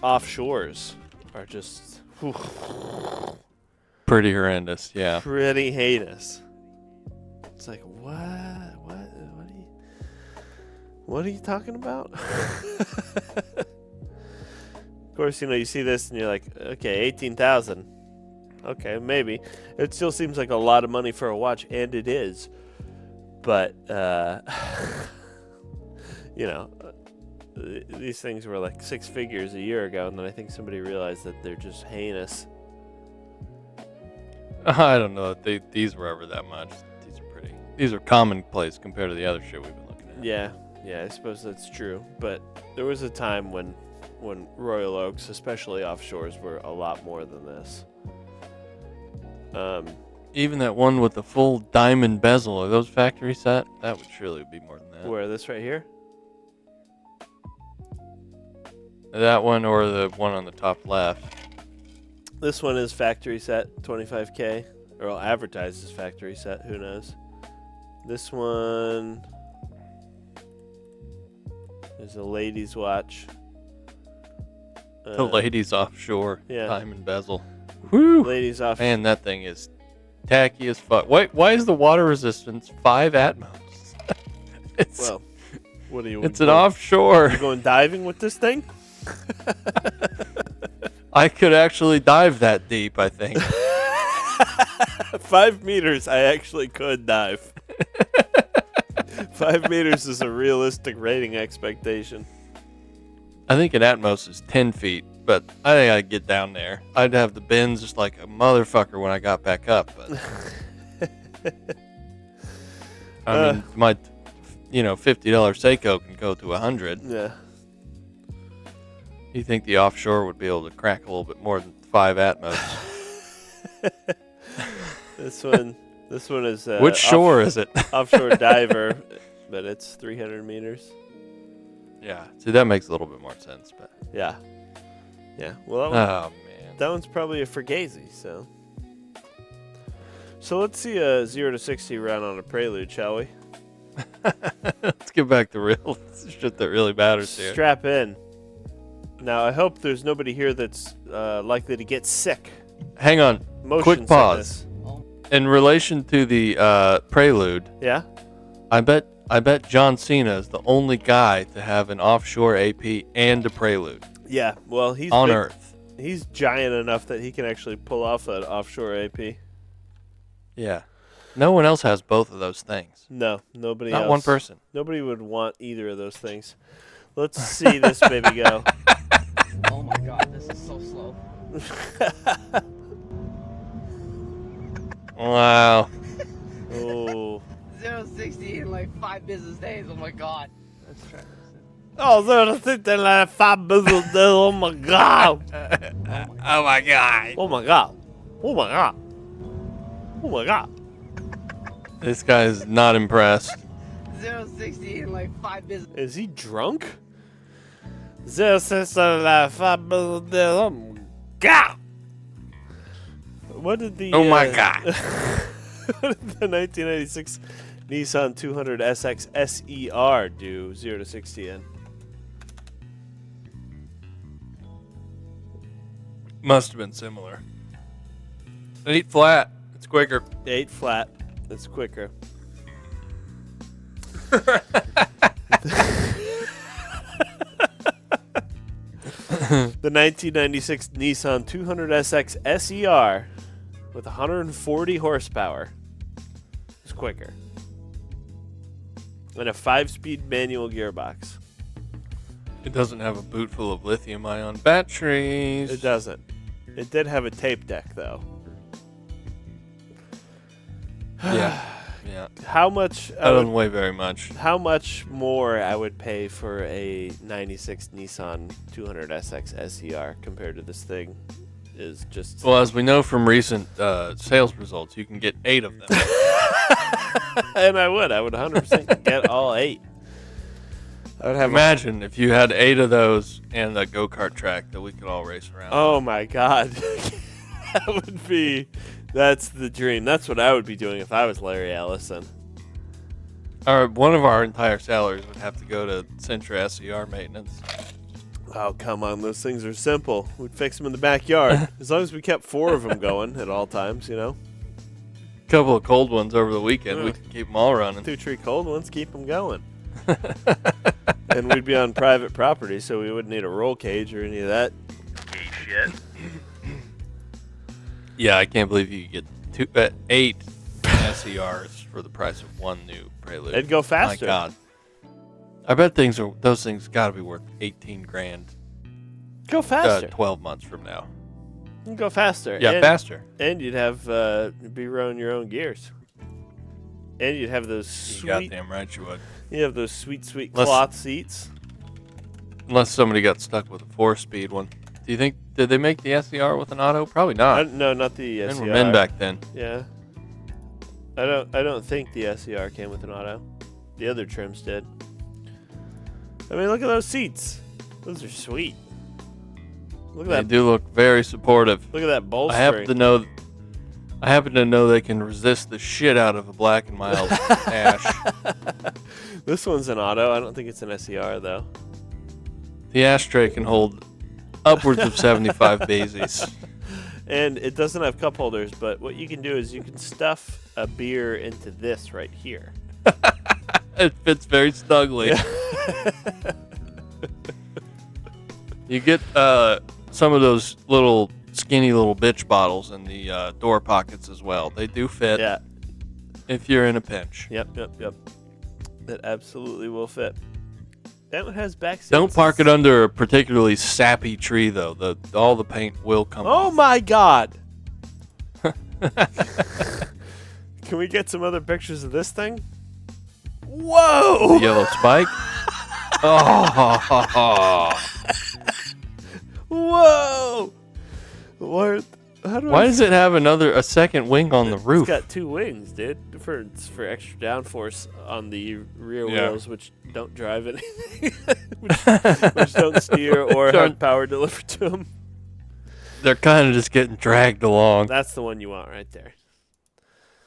offshores are just... Pretty horrendous, yeah. Pretty heinous. It's like, what are you talking about? Of course, you see this and you're like, okay, 18,000. Okay, maybe. It still seems like a lot of money for a watch, and it is. But, these things were like 6 figures a year ago, and then I think somebody realized that they're just heinous. I don't know that these were ever that much. These are commonplace compared to the other shit we've been looking at. Yeah, I suppose that's true. But there was a time when Royal Oaks, especially offshores, were a lot more than this. Even that one with the full diamond bezel, are those factory set? That would surely be more than that. Where, this right here? That one or the one on the top left? This one is factory set, 25K. Or advertised as factory set, who knows? This one is a ladies' watch. The ladies offshore yeah. diamond bezel. Woo! Ladies off. Man, that thing is tacky as fuck. Why is the water resistance 5 atmos? Well, what are you? It's an offshore. You going diving with this thing? I could actually dive that deep, I think. 5 meters, I actually could dive. 5 meters is a realistic rating expectation. I think an Atmos is 10 feet, but I think I'd get down there. I'd have the bends just like a motherfucker when I got back up. But I mean, my $50 Seiko can go to 100. Yeah. You think the offshore would be able to crack a little bit more than 5 Atmos? This one is which shore is it? Offshore diver, but it's 300 meters. Yeah, see, that makes a little bit more sense, but yeah. Well, oh man, that one's probably a Fugazi. So let's see a 0 to 60 run on a Prelude, shall we? Let's get back to real shit that really matters here. Strap in. Now, I hope there's nobody here that's likely to get sick. Hang on. Motion Quick pause. sickness. In relation to the Prelude, Yeah? I bet John Cena is the only guy to have an offshore AP and a Prelude. Yeah. Well, he's on big, Earth. He's giant enough that he can actually pull off an offshore AP. Yeah. No one else has both of those things. No, nobody else. Not one person. Nobody would want either of those things. Let's see this baby go. Oh my god, this is so slow. Wow. Oh. 0-60 in like 5 business days. Oh my god. Let's try this. Oh, 0 to 60 in like 5 business days. Oh my god. Oh my god. Oh my god. Oh my god. Oh my god. This guy is not impressed. 0-60 in like 5 business. Is he drunk? 0-60 in like 5 business days. Oh my god. What did the Oh my god. what did the 1996 Nissan 200 SX SER do 0 to 60 in? Must have been similar. 8 flat. It's quicker. 8 flat. It's quicker. The 1996 Nissan 200 SX SER with 140 horsepower is quicker. and a 5-speed manual gearbox. It doesn't have a boot full of lithium-ion batteries. It doesn't. It did have a tape deck, though. Yeah. How much? That doesn't weigh very much. How much more I would pay for a 96 Nissan 200SX SER compared to this thing is just... Well, as we know from recent sales results, you can get 8 of them. And I would 100% get all 8. I would have Imagine if you had 8 of those and a go-kart track that we could all race around. Oh my God. That would be... That's the dream. That's what I would be doing if I was Larry Ellison. One of our entire salaries would have to go to Sentra SER maintenance. Oh, come on. Those things are simple. We'd fix them in the backyard. As long as we kept 4 of them going at all times, you know? A couple of cold ones over the weekend. We could keep them all running. 2-3 cold ones, keep them going. And we'd be on private property, so we wouldn't need a roll cage or any of that shit. Yeah, I can't believe you could get 8 SERs for the price of one new Prelude. It'd go faster. My God. I bet those things got to be worth 18 grand. Go faster. 12 months from now. Go faster. Yeah, faster. And you'd have be rowing your own gears. And you'd have those sweet. Goddamn right you would. You have those sweet cloth seats. Unless somebody got stuck with a 4-speed one. Do you think, did they make the SER with an auto? Probably not. No, not the SER. Men were men back then. Yeah. I don't think the SER came with an auto. The other trims did. I mean, look at those seats. Those are sweet. Look at that. They do look very supportive. Look at that bolstering. I happen to know they can resist the shit out of a Black and Mild Ash. This one's an auto. I don't think it's an SER though. The ashtray can hold upwards of 75 bases. And it doesn't have cup holders, but what you can do is you can stuff a beer into this right here. It fits very snugly. You get some of those little skinny little bitch bottles in the door pockets as well. They do fit. Yeah. If you're in a pinch. Yep. That absolutely will fit. That one has back seats. Don't park it under a particularly sappy tree, though. All the paint will come off. Oh, my God. Can we get some other pictures of this thing? Whoa! The yellow spike? Oh. Whoa! What? Why does it have a second wing on the roof? It's got 2 wings, dude. For extra downforce on the rear wheels, which don't drive anything, which don't steer or have power delivered to them. They're kind of just getting dragged along. That's the one you want right there.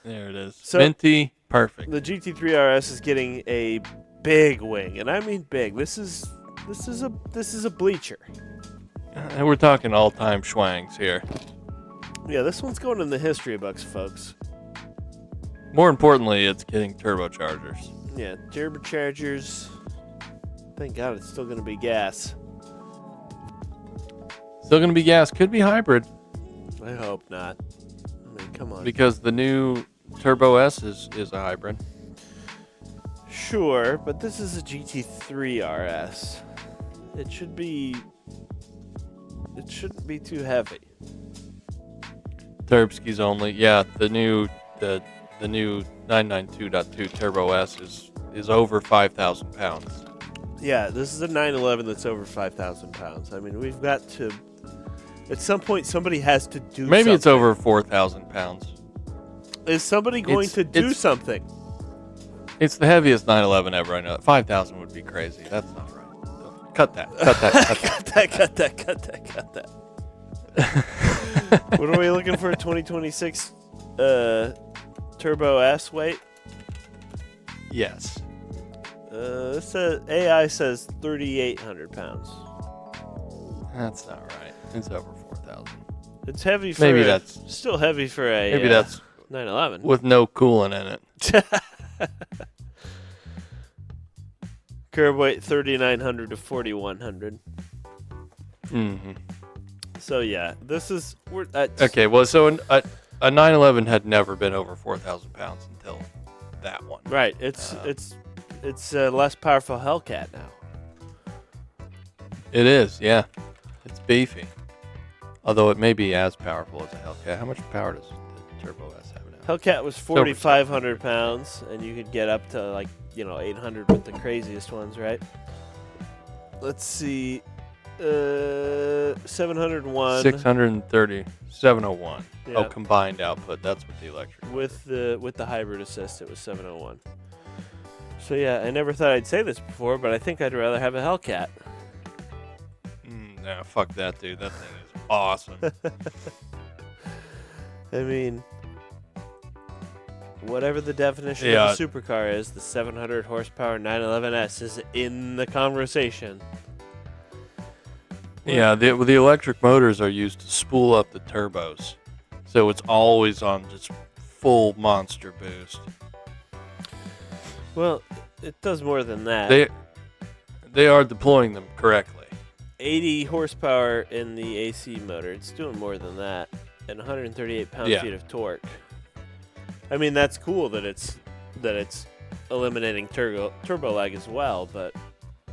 There it is. So, Minty, perfect. The GT3 RS is getting a big wing, and I mean big. This is a bleacher. And we're talking all-time schwangs here. Yeah, this one's going in the history books, folks. More importantly, it's getting turbochargers. Yeah, turbochargers. Thank God it's still going to be gas. Still going to be gas. Could be hybrid. I hope not. I mean, come on. Because the new Turbo S is a hybrid. Sure, but this is a GT3 RS. It shouldn't be too heavy. Turbskis only. Yeah, the new 992.2 Turbo S is over 5,000 pounds. Yeah, this is a 911 that's over 5,000 pounds. I mean, we've got to... At some point, somebody has to do something. Maybe it's over 4,000 pounds. Is somebody going to do something? It's the heaviest 911 ever. I know. 5,000 would be crazy. That's not right. Cut that. Cut that. What are we looking for? 2026 Turbo S weight? Yes. This AI says 3,800 pounds. That's not right. It's over 4,000. It's heavy for maybe that's still heavy for a maybe that's 911 with no coolant in it. Curb weight 3,900 to 4,100. Mm-hmm. So yeah, this is okay. Well, so a 911 had never been over 4,000 pounds until that one. Right. It's It's a less powerful Hellcat now. It is, yeah. It's beefy. Although it may be as powerful as a Hellcat. How much power does the Turbo S have now? Hellcat was 4,500 pounds, and you could get up to 800 with the craziest ones, right? Let's see, 701 630, 701. Yeah. Oh, combined output. That's what the electric. with the hybrid assist. It was 701. So yeah, I never thought I'd say this before, but I think I'd rather have a Hellcat. Nah, fuck that, dude. That thing is awesome. I mean, whatever the definition Yeah. of a supercar is, the 700 horsepower 911S is in the conversation. Yeah, the electric motors are used to spool up the turbos, so it's always on just full monster boost. Well, it does more than that. They are deploying them correctly. 80 horsepower in the AC motor. It's doing more than that, and 138 pound-feet of torque. I mean, that's cool that it's eliminating turbo lag as well, but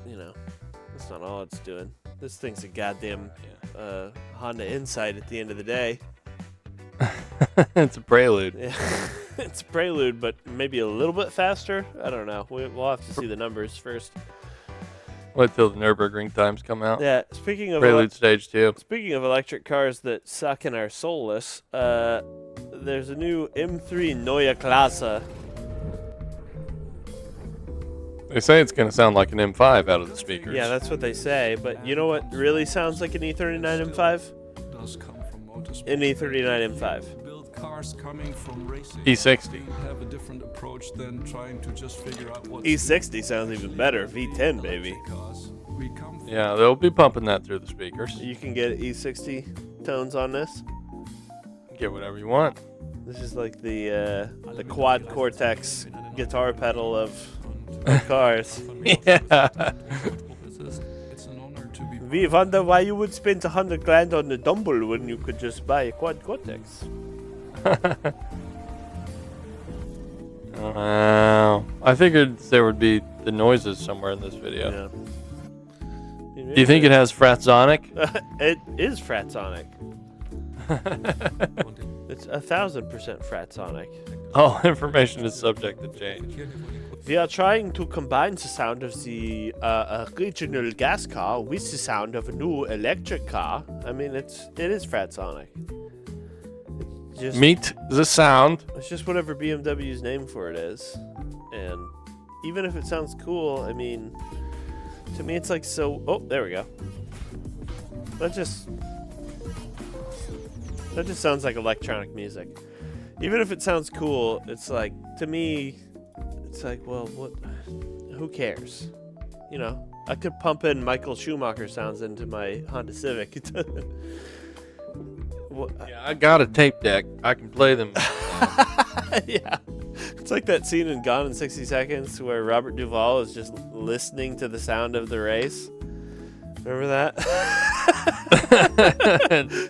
that's not all it's doing. This thing's a goddamn Honda Insight at the end of the day. It's a Prelude. Yeah. It's a Prelude, but maybe a little bit faster. I don't know. We'll have to see the numbers first. Wait till the Nürburgring times come out. Yeah. Speaking of Prelude Stage 2. Speaking of electric cars that suck and are soulless, there's a new M3 Neue Klasse. They say it's going to sound like an M5 out of the speakers. Yeah, that's what they say. But you know what really sounds like an E39 M5? An E39 M5. Cars coming from racing. E60. Have a different approach than trying to just figure out what E60 sounds even better. V10, baby. Yeah, they'll be pumping that through the speakers. You can get E60 tones on this. Get whatever you want. This is like the quad cortex guitar pedal of cars. Yeah. We wonder why you would spend $100,000 on the Dumble when you could just buy a quad cortex. Wow. I figured there would be the noises somewhere in this video. Yeah. Do you think it has Fratzonic? It is Fratzonic. It's 1,000% Fratzonic. All information is subject to change. We are trying to combine the sound of the original gas car with the sound of a new electric car. I mean, it is Fratzonic. Just, Meet the sound. It's just whatever BMW's name for it is. And even if it sounds cool, I mean, to me it's like so... Oh, there we go. That just sounds like electronic music. Even if it sounds cool, it's like, to me, it's like, well, what? Who cares? I could pump in Michael Schumacher sounds into my Honda Civic. Yeah, I got a tape deck. I can play them. Yeah. It's like that scene in Gone in 60 Seconds where Robert Duvall is just listening to the sound of the race. Remember that?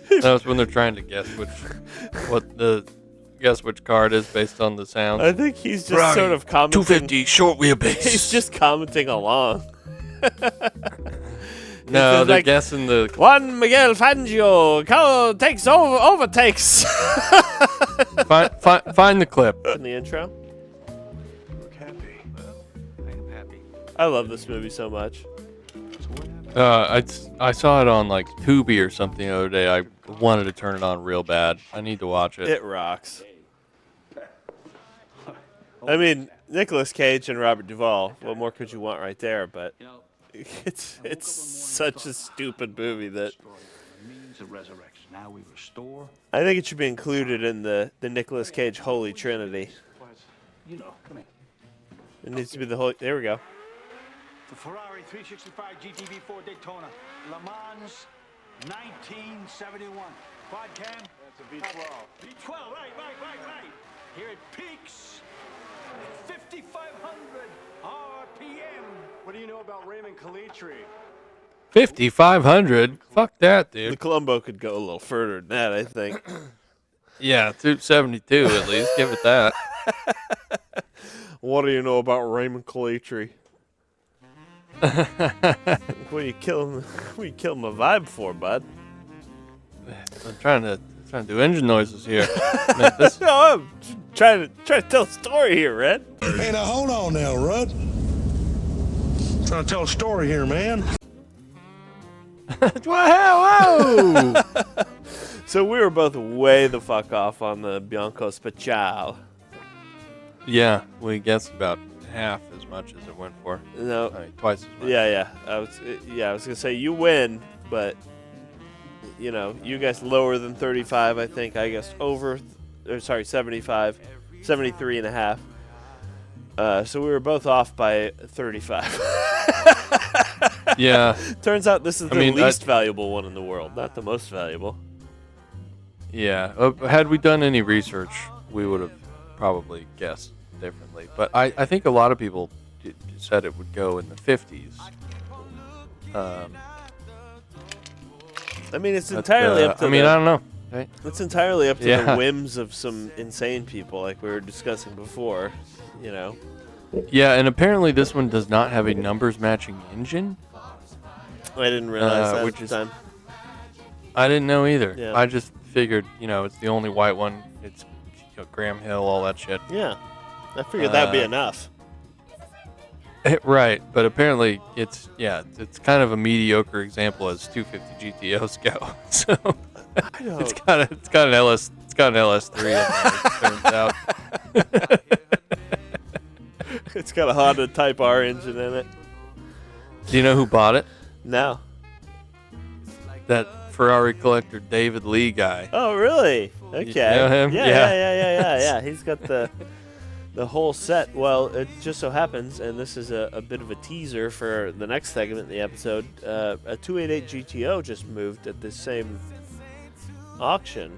That was when they're trying to guess which car it is based on the sound. I think he's just sort of commenting. 250 short wheelbase. He's just commenting along. No, they're like, guessing the... Juan Miguel Fangio overtakes. Find the clip. In the intro. I love this movie so much. I saw it on like Tubi or something the other day. I wanted to turn it on real bad. I need to watch it. It rocks. I mean, Nicolas Cage and Robert Duvall. What more could you want right there? But it's such a stupid movie that I think it should be included in the Nicolas Cage Holy Trinity. It needs to be the holy. There we go. The Ferrari 365 GTB4 Daytona, Le Mans, 1971. Quad cam? That's a V12. V12, right. Here it peaks, 5,500 RPM. What do you know about Raymond Calitri? 5,500? Fuck that, The dude. Columbo could go a little further than that, I think. Yeah, 272 at least. Give it that. What do you know about Raymond Calitri? What are you killing my vibe for, bud? I'm trying to do engine noises here. Man, this, No, I'm trying to tell a story here, Red. Hey, now hold on now, Rudd. Trying to tell a story here, man. whoa! So we were both way the fuck off on the Bianco Speciale. Yeah, we guessed about half as much as it went for. No, I mean, twice as much. yeah. I was gonna say you win, but you know, you guys lower than 35. I think I guessed 75, 73 and a half. So we were both off by 35. Yeah. Turns out this is the least valuable one in the world, not the most valuable. Yeah. Had we done any research, we would have probably guessed differently. But I think a lot of people said it would go in the 50s. I mean, it's entirely up to I don't know. Right? It's entirely up to the whims of some insane people, like we were discussing before, you know. Yeah, and apparently this one does not have a numbers matching engine. I didn't realize that at the time. I didn't know either. Yeah. I just figured, it's the only white one. It's Graham Hill, all that shit. Yeah, I figured that'd be enough. Right, but apparently it's kind of a mediocre example as 250 GTOs go. So it's got an LS3 in there, it turns out. It's got a Honda Type R engine in it. Do you know who bought it? No. That Ferrari collector David Lee guy. Oh, really? Okay. You know him? Yeah. He's got the whole set. Well, it just so happens, and this is a bit of a teaser for the next segment in the episode, a 288 GTO just moved at this same auction,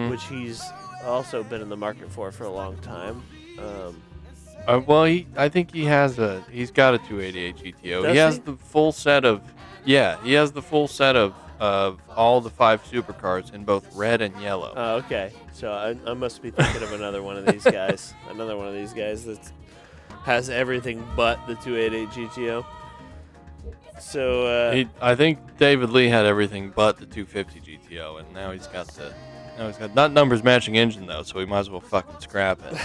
which he's also been in the market for a long time. I think he's got a 288 GTO. He has the full set of all the 5 supercars in both red and yellow. Oh, okay. So I must be thinking of another one of these guys. Another one of these guys that has everything but the 288 GTO. So I think David Lee had everything but the 250 GTO, and now he's got not numbers matching engine though, so we might as well fucking scrap it.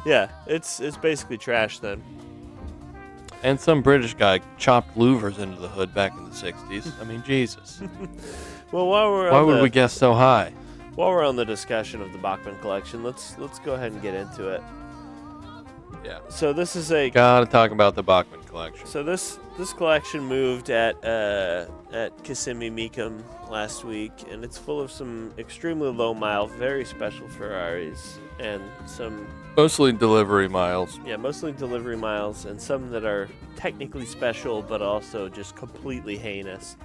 Yeah, it's basically trash then. And some British guy chopped louvers into the hood back in the 60s. I mean, Jesus. Well, why would we guess so high? While we're on the discussion of the Bachmann collection, let's go ahead and get into it. Yeah. So this is gotta talk about the Bachmann collection. So this collection moved at Kissimmee Mecum last week, and it's full of some extremely low mile, very special Ferraris, and some mostly delivery miles. Yeah, mostly delivery miles, and some that are technically special, but also just completely heinous.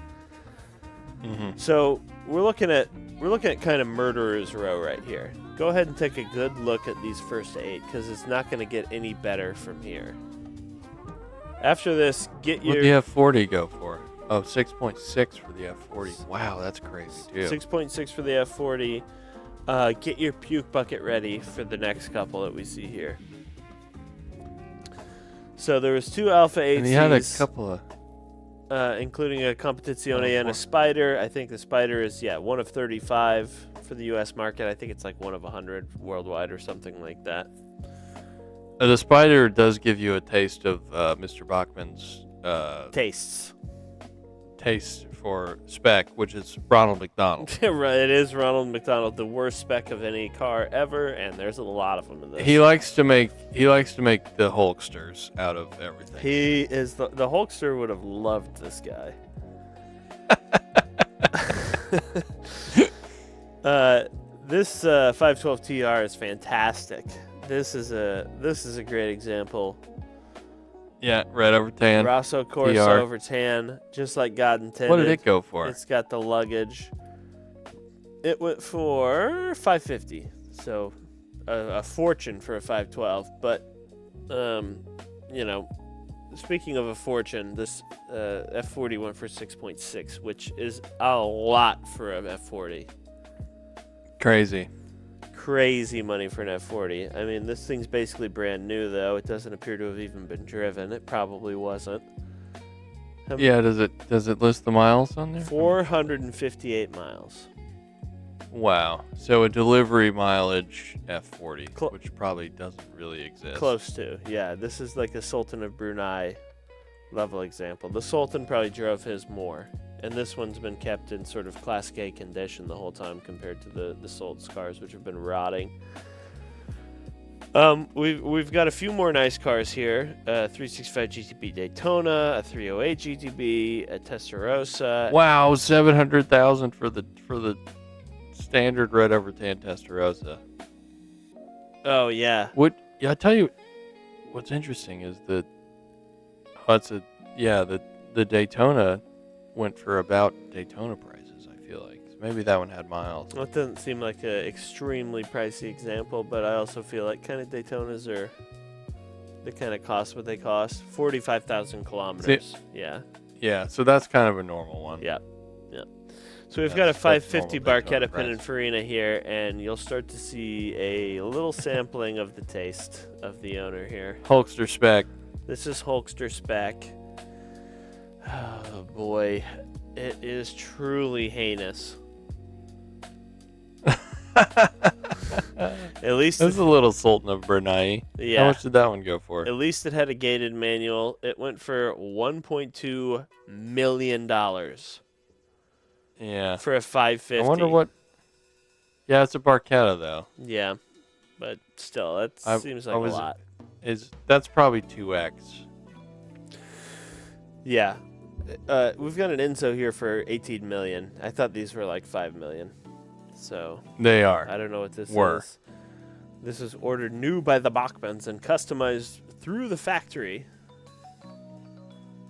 So we're looking at kind of murderer's row right here. Go ahead and take a good look at these first 8, because it's not going to get any better from here. After this, get your... What did the F40 go for? Oh, 6.6 for the F40. Wow, that's crazy, too. 6.6 for the F40. Get your puke bucket ready for the next couple that we see here. So there was 2 Alpha 8s. And he had a couple of... including a Competizione and a Spider. I think the Spider is, one of 35 for the U.S. market. I think it's like one of 100 worldwide or something like that. The Spider does give you a taste of Mr. Bachmann's... Taste for spec, which is Ronald McDonald. Right, it is Ronald McDonald, the worst spec of any car ever, and there's a lot of them in this. He likes to make the Hulksters out of everything. He is the Hulkster would have loved this guy. This 512 TR is fantastic. This is a great example. Yeah, red over tan. Rosso Corsa TR. over tan, just like God intended. What did it go for? It's got the luggage. It went for $550, so a fortune for a 512. But speaking of a fortune, this F40 went for 6.6, which is a lot for a F40. Crazy. crazy money for an F40. I mean, this thing's basically brand new, though. It doesn't appear to have even been driven. It probably wasn't. Yeah, does it list the miles on there? 458 miles. Wow. So a delivery mileage F40, which probably doesn't really exist. Close to, yeah. This is like a Sultan of Brunei level example. The Sultan probably drove his more, and this one's been kept in sort of Classic A condition the whole time compared to the sold cars, which have been rotting. We've got a few more nice cars here. 365 GTB Daytona, a 308 GTB, a Testarossa. Wow, 700,000 for the standard red over tan Testarossa. Oh yeah. I tell you, what's interesting is that the Daytona went for about Daytona prices. I feel like maybe that one had miles. Well, it doesn't seem like an extremely pricey example, but I also feel like kind of Daytonas they kind of cost what they cost. 45,000 kilometers. Yeah. Yeah, so that's kind of a normal one. Yeah. Yeah. So we've got a 550 Barchetta Pininfarina here, and you'll start to see a little sampling of the taste of the owner here. Hulkster spec. This is Hulkster spec. Oh boy, it is truly heinous. At least it's a little Sultan of Brunei. Yeah. How much did that one go for? At least it had a gated manual. It went for $1.2 million. Yeah. For a 550. I wonder what. Yeah, it's a Barchetta though. Yeah, but still, that seems like a lot. That's probably 2x. Yeah. We've got an Enzo here for 18 million. I thought these were like 5 million. So they are. I don't know what this is. This is ordered new by the Bachmans and customized through the factory.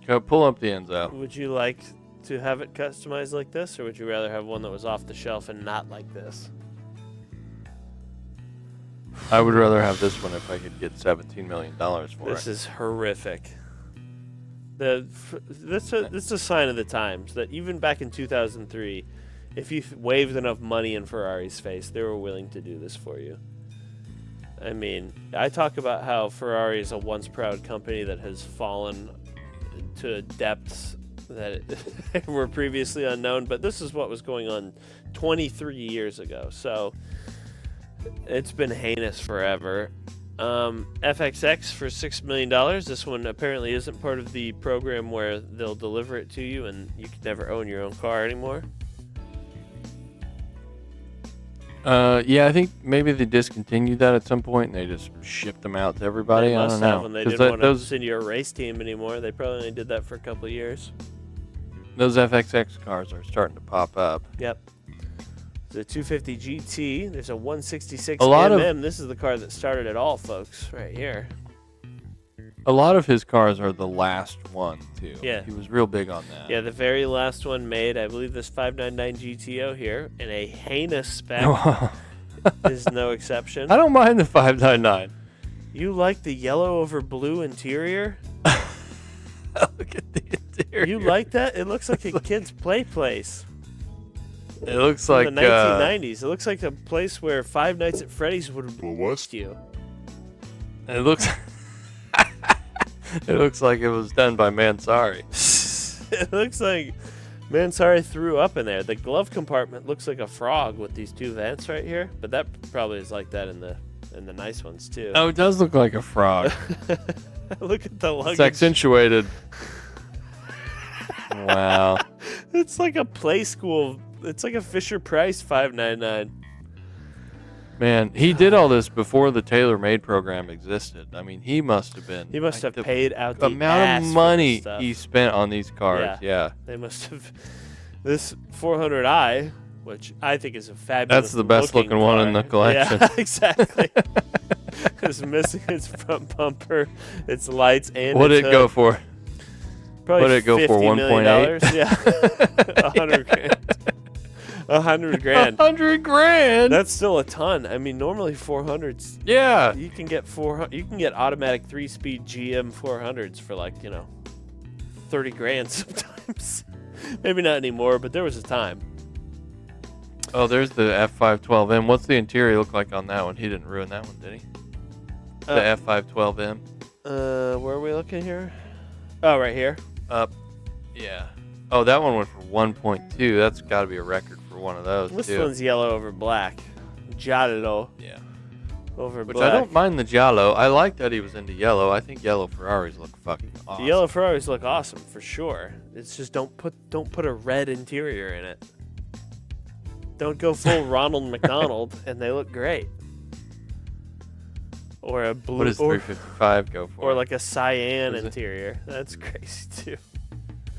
Go pull up the Enzo. Would you like to have it customized like this, or would you rather have one that was off the shelf and not like this? I would rather have this one if I could get $17 million for it. This is horrific. This is a sign of the times that even back in 2003, if you waved enough money in Ferrari's face, they were willing to do this for you. I mean, I talk about how Ferrari is a once proud company that has fallen to depths that were previously unknown, but this is what was going on 23 years ago. So it's been heinous forever. FXX for $6 million. This one apparently isn't part of the program where they'll deliver it to you and you can never own your own car anymore. Yeah, I think maybe they discontinued that at some point and they just shipped them out to everybody. They must I don't know. have when they didn't want to send you a race team anymore. They probably only did that for a couple of years. Those FXX cars are starting to pop up. Yep. There's a 250 GT. There's a 166 This is the car that started it all, folks, right here. A lot of his cars are the last one, too. Yeah. He was real big on that. Yeah, the very last one made, I believe this 599 GTO here, in a heinous spec is no exception. I don't mind the 599. You like the yellow over blue interior? Look at the interior. You like that? It looks like a kid's play place. It looks like the 1990s. It looks like a place where Five Nights at Freddy's would have watched you. It looks. It looks like it was done by Mansari. It looks like Mansari threw up in there. The glove compartment looks like a frog with these two vents right here, but that probably is like that in the nice ones too. Oh, it does look like a frog. Look at the luggage. It's accentuated. Wow. It's like a play school. It's like a Fisher Price 599. Man, he did all this before the tailor-made program existed. I mean, he must have been. He must have paid out the amount of money he spent on these cars. Yeah. They must have. This 400i, which I think is a fabulous. That's the best looking one in the collection. Yeah, exactly. It's missing its front bumper, its lights, and what did it go for? Probably what did it go for? $1.8. Yeah, $100,000. $100,000. $100,000. That's still a ton. I mean, normally 400s. Yeah. You can get You can get automatic 3-speed GM 400s for like $30,000 sometimes. Maybe not anymore, but there was a time. Oh, there's the F512M. What's the interior look like on that one? He didn't ruin that one, did he? The F512M. Where are we looking here? Oh, right here. Up. Yeah. Oh, that one went for 1.2. That's got to be a record for one of those, This too. one's yellow over black. Giallo Yeah. over Which black. I don't mind the Giallo. I like that he was into yellow. I think yellow Ferraris look fucking awesome. The yellow Ferraris look awesome for sure. It's just don't put a red interior in it. Don't go full Ronald McDonald, and they look great. Or a blue. What does 355 go for? Or like a cyan What is it? interior. That's crazy too.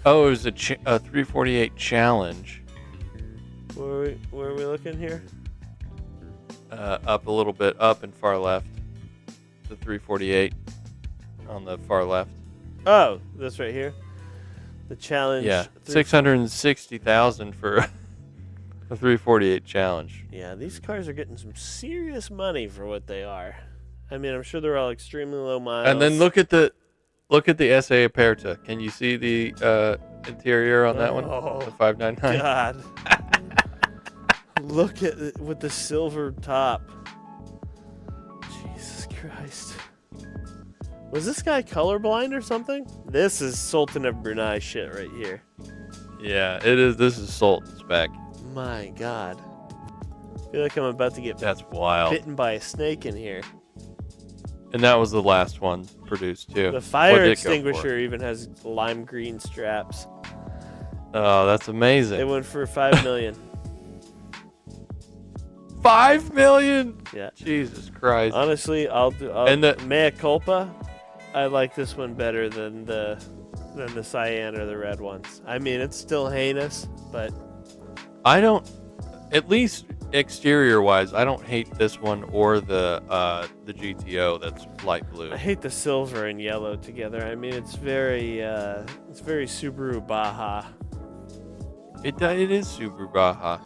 Oh, it was a 348 Challenge. Where are we looking here? Up a little bit, up and far left. The 348 on the far left. Oh, this right here. The Challenge. Yeah, 660,000 for a 348 Challenge. Yeah, these cars are getting some serious money for what they are. I mean, I'm sure they're all extremely low miles. And then look at the SA Aperta. Can you see the interior on that one? Oh, The 599. God. Look at it with the silver top. Jesus Christ. Was this guy colorblind or something? This is Sultan of Brunei shit right here. Yeah, it is. This is Sultan spec. My God. I feel like I'm about to get That's wild. bitten by a snake in here. And that was the last one produced too. The What fire did it go extinguisher even has lime green straps. for? Oh, that's amazing. It went for $5 million. 5 million. Yeah. Jesus Christ. Honestly, I'll And the- mea culpa. I like this one better than the cyan or the red ones. I mean, it's still heinous, but I don't. At least exterior wise, I don't hate this one or the GTO that's light blue. I hate the silver and yellow together. I mean, it's very Subaru Baja. It is Subaru Baja.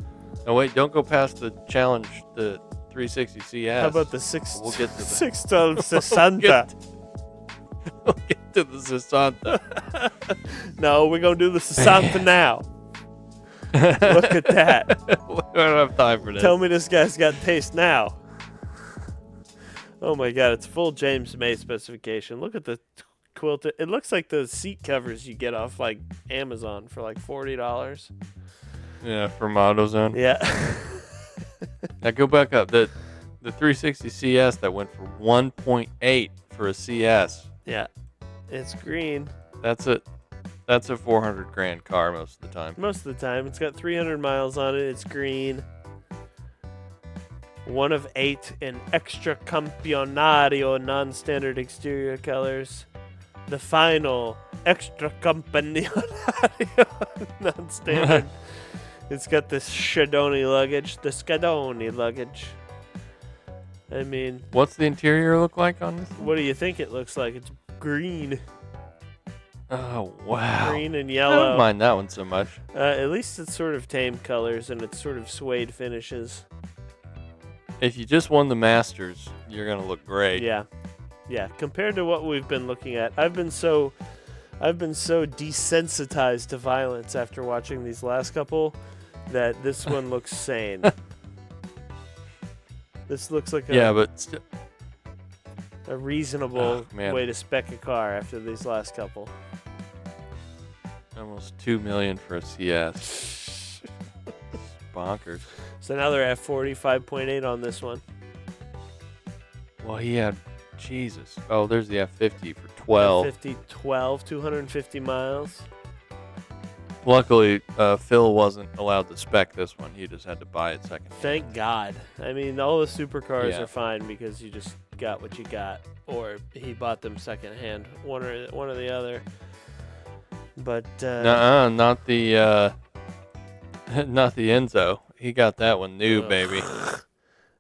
No wait, don't go past the Challenge, the 360 CS. How about the We'll get to that. 612 Santa? We'll get to the Sasanta. No, we're gonna do the Santa now. Look at that. We don't have time for this. Tell me this guy's got taste now. Oh my God, it's full James May specification. Look at the quilted. It looks like those seat covers you get off like Amazon for like $40. Yeah, from AutoZone. Yeah. Now go back up. The 360 CS that went for 1.8 for a CS. Yeah. It's green. That's a 400 grand car most of the time. Most of the time. It's got 300 miles on it. It's green. 1 of 8 in extra campionario non-standard exterior colors. The final extra campionario non-standard. It's got this Scadoni luggage. The Scadoni luggage. I mean, What's the interior look like on this? what do you think it looks like? It's green. Oh wow. Green and I yellow. don't mind that one so much. At least it's sort of tame colors and it's sort of suede finishes. If you just won the Masters, you're gonna look great. Yeah. Yeah. Compared to what we've been looking at, I've been so desensitized to violence after watching these last couple that this one looks sane. This looks like Yeah, but a reasonable Oh, man. way to spec a car after these last couple. almost 2 million for a CS. Bonkers. So now they're at 45.8 on this one. Well, he had Jesus. Oh, there's the F50 for 12. 250 miles. Luckily, Phil wasn't allowed to spec this one. He just had to buy it second. Thank God. I mean, all the supercars Yeah. are fine because you just got what you got, or he bought them secondhand, one or the other. But Nuh-uh, not the not the Enzo. He got that one new, Ugh. baby.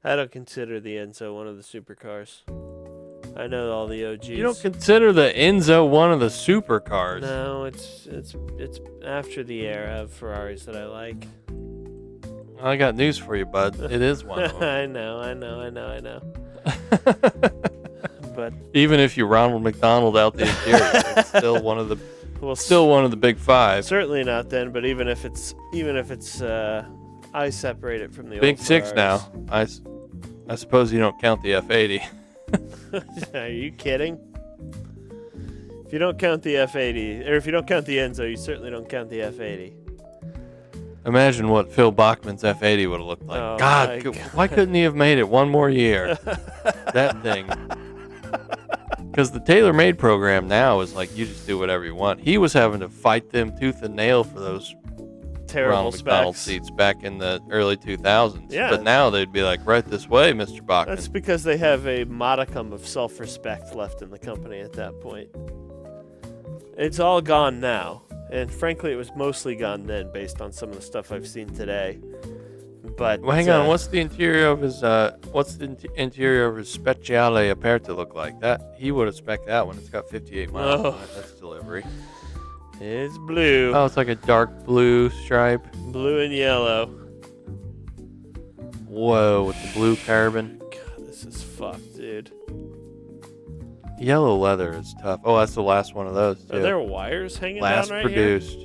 I don't consider the Enzo one of the supercars. I know all the OGs. You don't consider the Enzo one of the supercars. No, it's after the era of Ferraris that I like. I got news for you, bud. It is one of them. I know. But Even if you Ronald McDonald out the interior, it's still one of the well, still one of the big five. certainly not then. But even if it's I separate it from the Big old six Ferraris. now. I suppose you don't count the F80. Are you kidding? If you don't count the F80, or if you don't count the Enzo, you certainly don't count the F80. Imagine what Phil Bachman's F80 would have looked like. Oh God, my why couldn't he have made it one more year? That thing. Because the tailor-made program now is like you just do whatever you want. He was having to fight them tooth and nail for those Terrible Ronald McDonald specs. seats back in the early 2000s. Yeah. But now they'd be like, right this way, Mr. Bachman. That's because they have a modicum of self-respect left in the company at that point. It's all gone now. And frankly, it was mostly gone then based on some of the stuff I've seen today. But Well, hang on. What's the interior of his interior of his Speciale Aperta look like? That he would expect that one. It's got 58 miles. Oh. On it. That's delivery. It's blue. Oh, it's like a dark blue stripe. Blue and yellow. Whoa, with the blue carbon. God, this is fucked, dude. Yellow leather is tough. Oh, that's the last one of those too. Are there wires hanging last down right produced.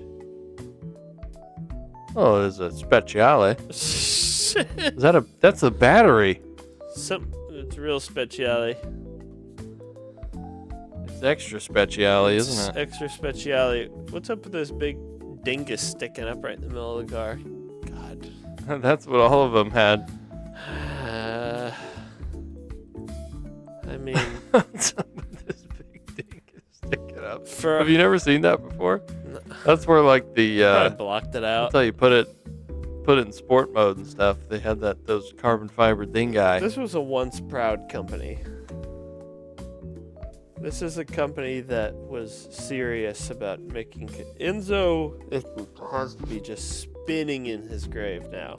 Oh, there's a Speciale. here? Is that that's a battery? It's real speciale. It's extra Speciale, isn't it? Extra speciale. What's up with this big dingus sticking up right in the middle of the car? God. That's what all of them had. I mean, This big thing is sticking up. for Have you never seen that before? That's where like the I blocked it out. that's how you put it in sport mode and stuff. They had those carbon fiber dingai. This was a once proud company. This is a company that was serious about making Enzo. It has to be just spinning in his grave now.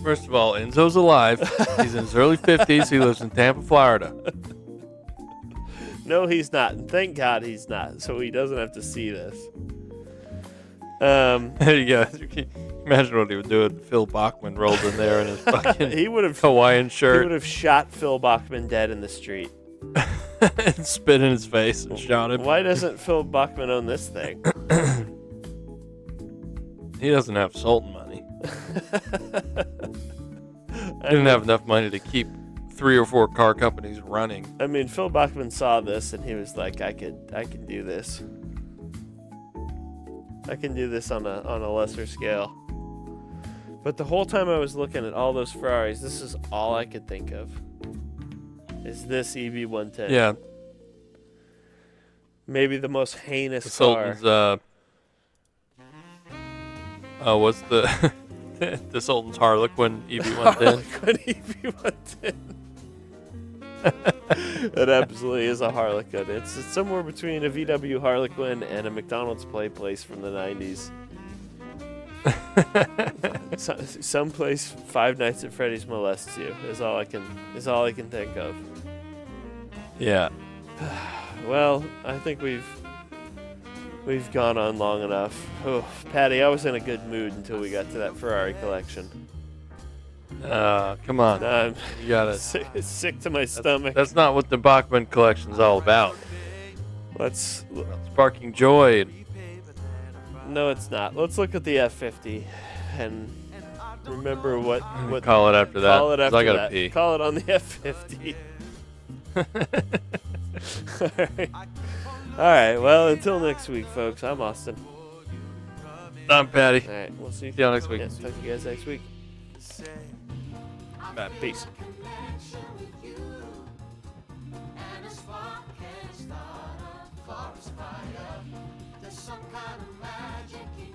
First of all, Enzo's alive. He's in his early 50s. He lives in Tampa, Florida. No, he's not. And thank God he's not. So he doesn't have to see this. There you go. Imagine what he would do if Phil Bachman rolled in there in his fucking he would have Hawaiian He shirt would have shot Phil Bachman dead in the street. and spit in his face and shot him. Why doesn't Phil Bachman own this thing? He doesn't have Sultan money. He didn't have enough money to keep 3 or 4 car companies running. I mean, Phil Bachman saw this and he was like, I can do this. I can do this on a lesser scale. But the whole time I was looking at all those Ferraris, this is all I could think of. Is this EV110? Yeah. Maybe the most heinous The car. Sultan's, what's the the Sultan's Harlequin EV110? Harlequin EV110. It absolutely is a Harlequin. It's somewhere between a VW Harlequin and a McDonald's play place from the 90s. Someplace Five Nights at Freddy's molests you is all I can think of. Yeah. Well, I think we've gone on long enough. Oh, Patty, I was in a good mood until we got to that Ferrari collection. Come on. I'm You gotta. sick to my stomach. That's not what the Bachman collection's all about. Let's. Sparking joy. No, it's not. Let's look at the F50 and remember what Call it after that. Call it 'cause after I gotta that. pee. Call it on the F50. All right. Well, until next week, folks. I'm Austin. I'm Patty. All right. We'll see See y'all next week. Yeah, talk to you guys next week. Bye. Peace. There's some kind of magic in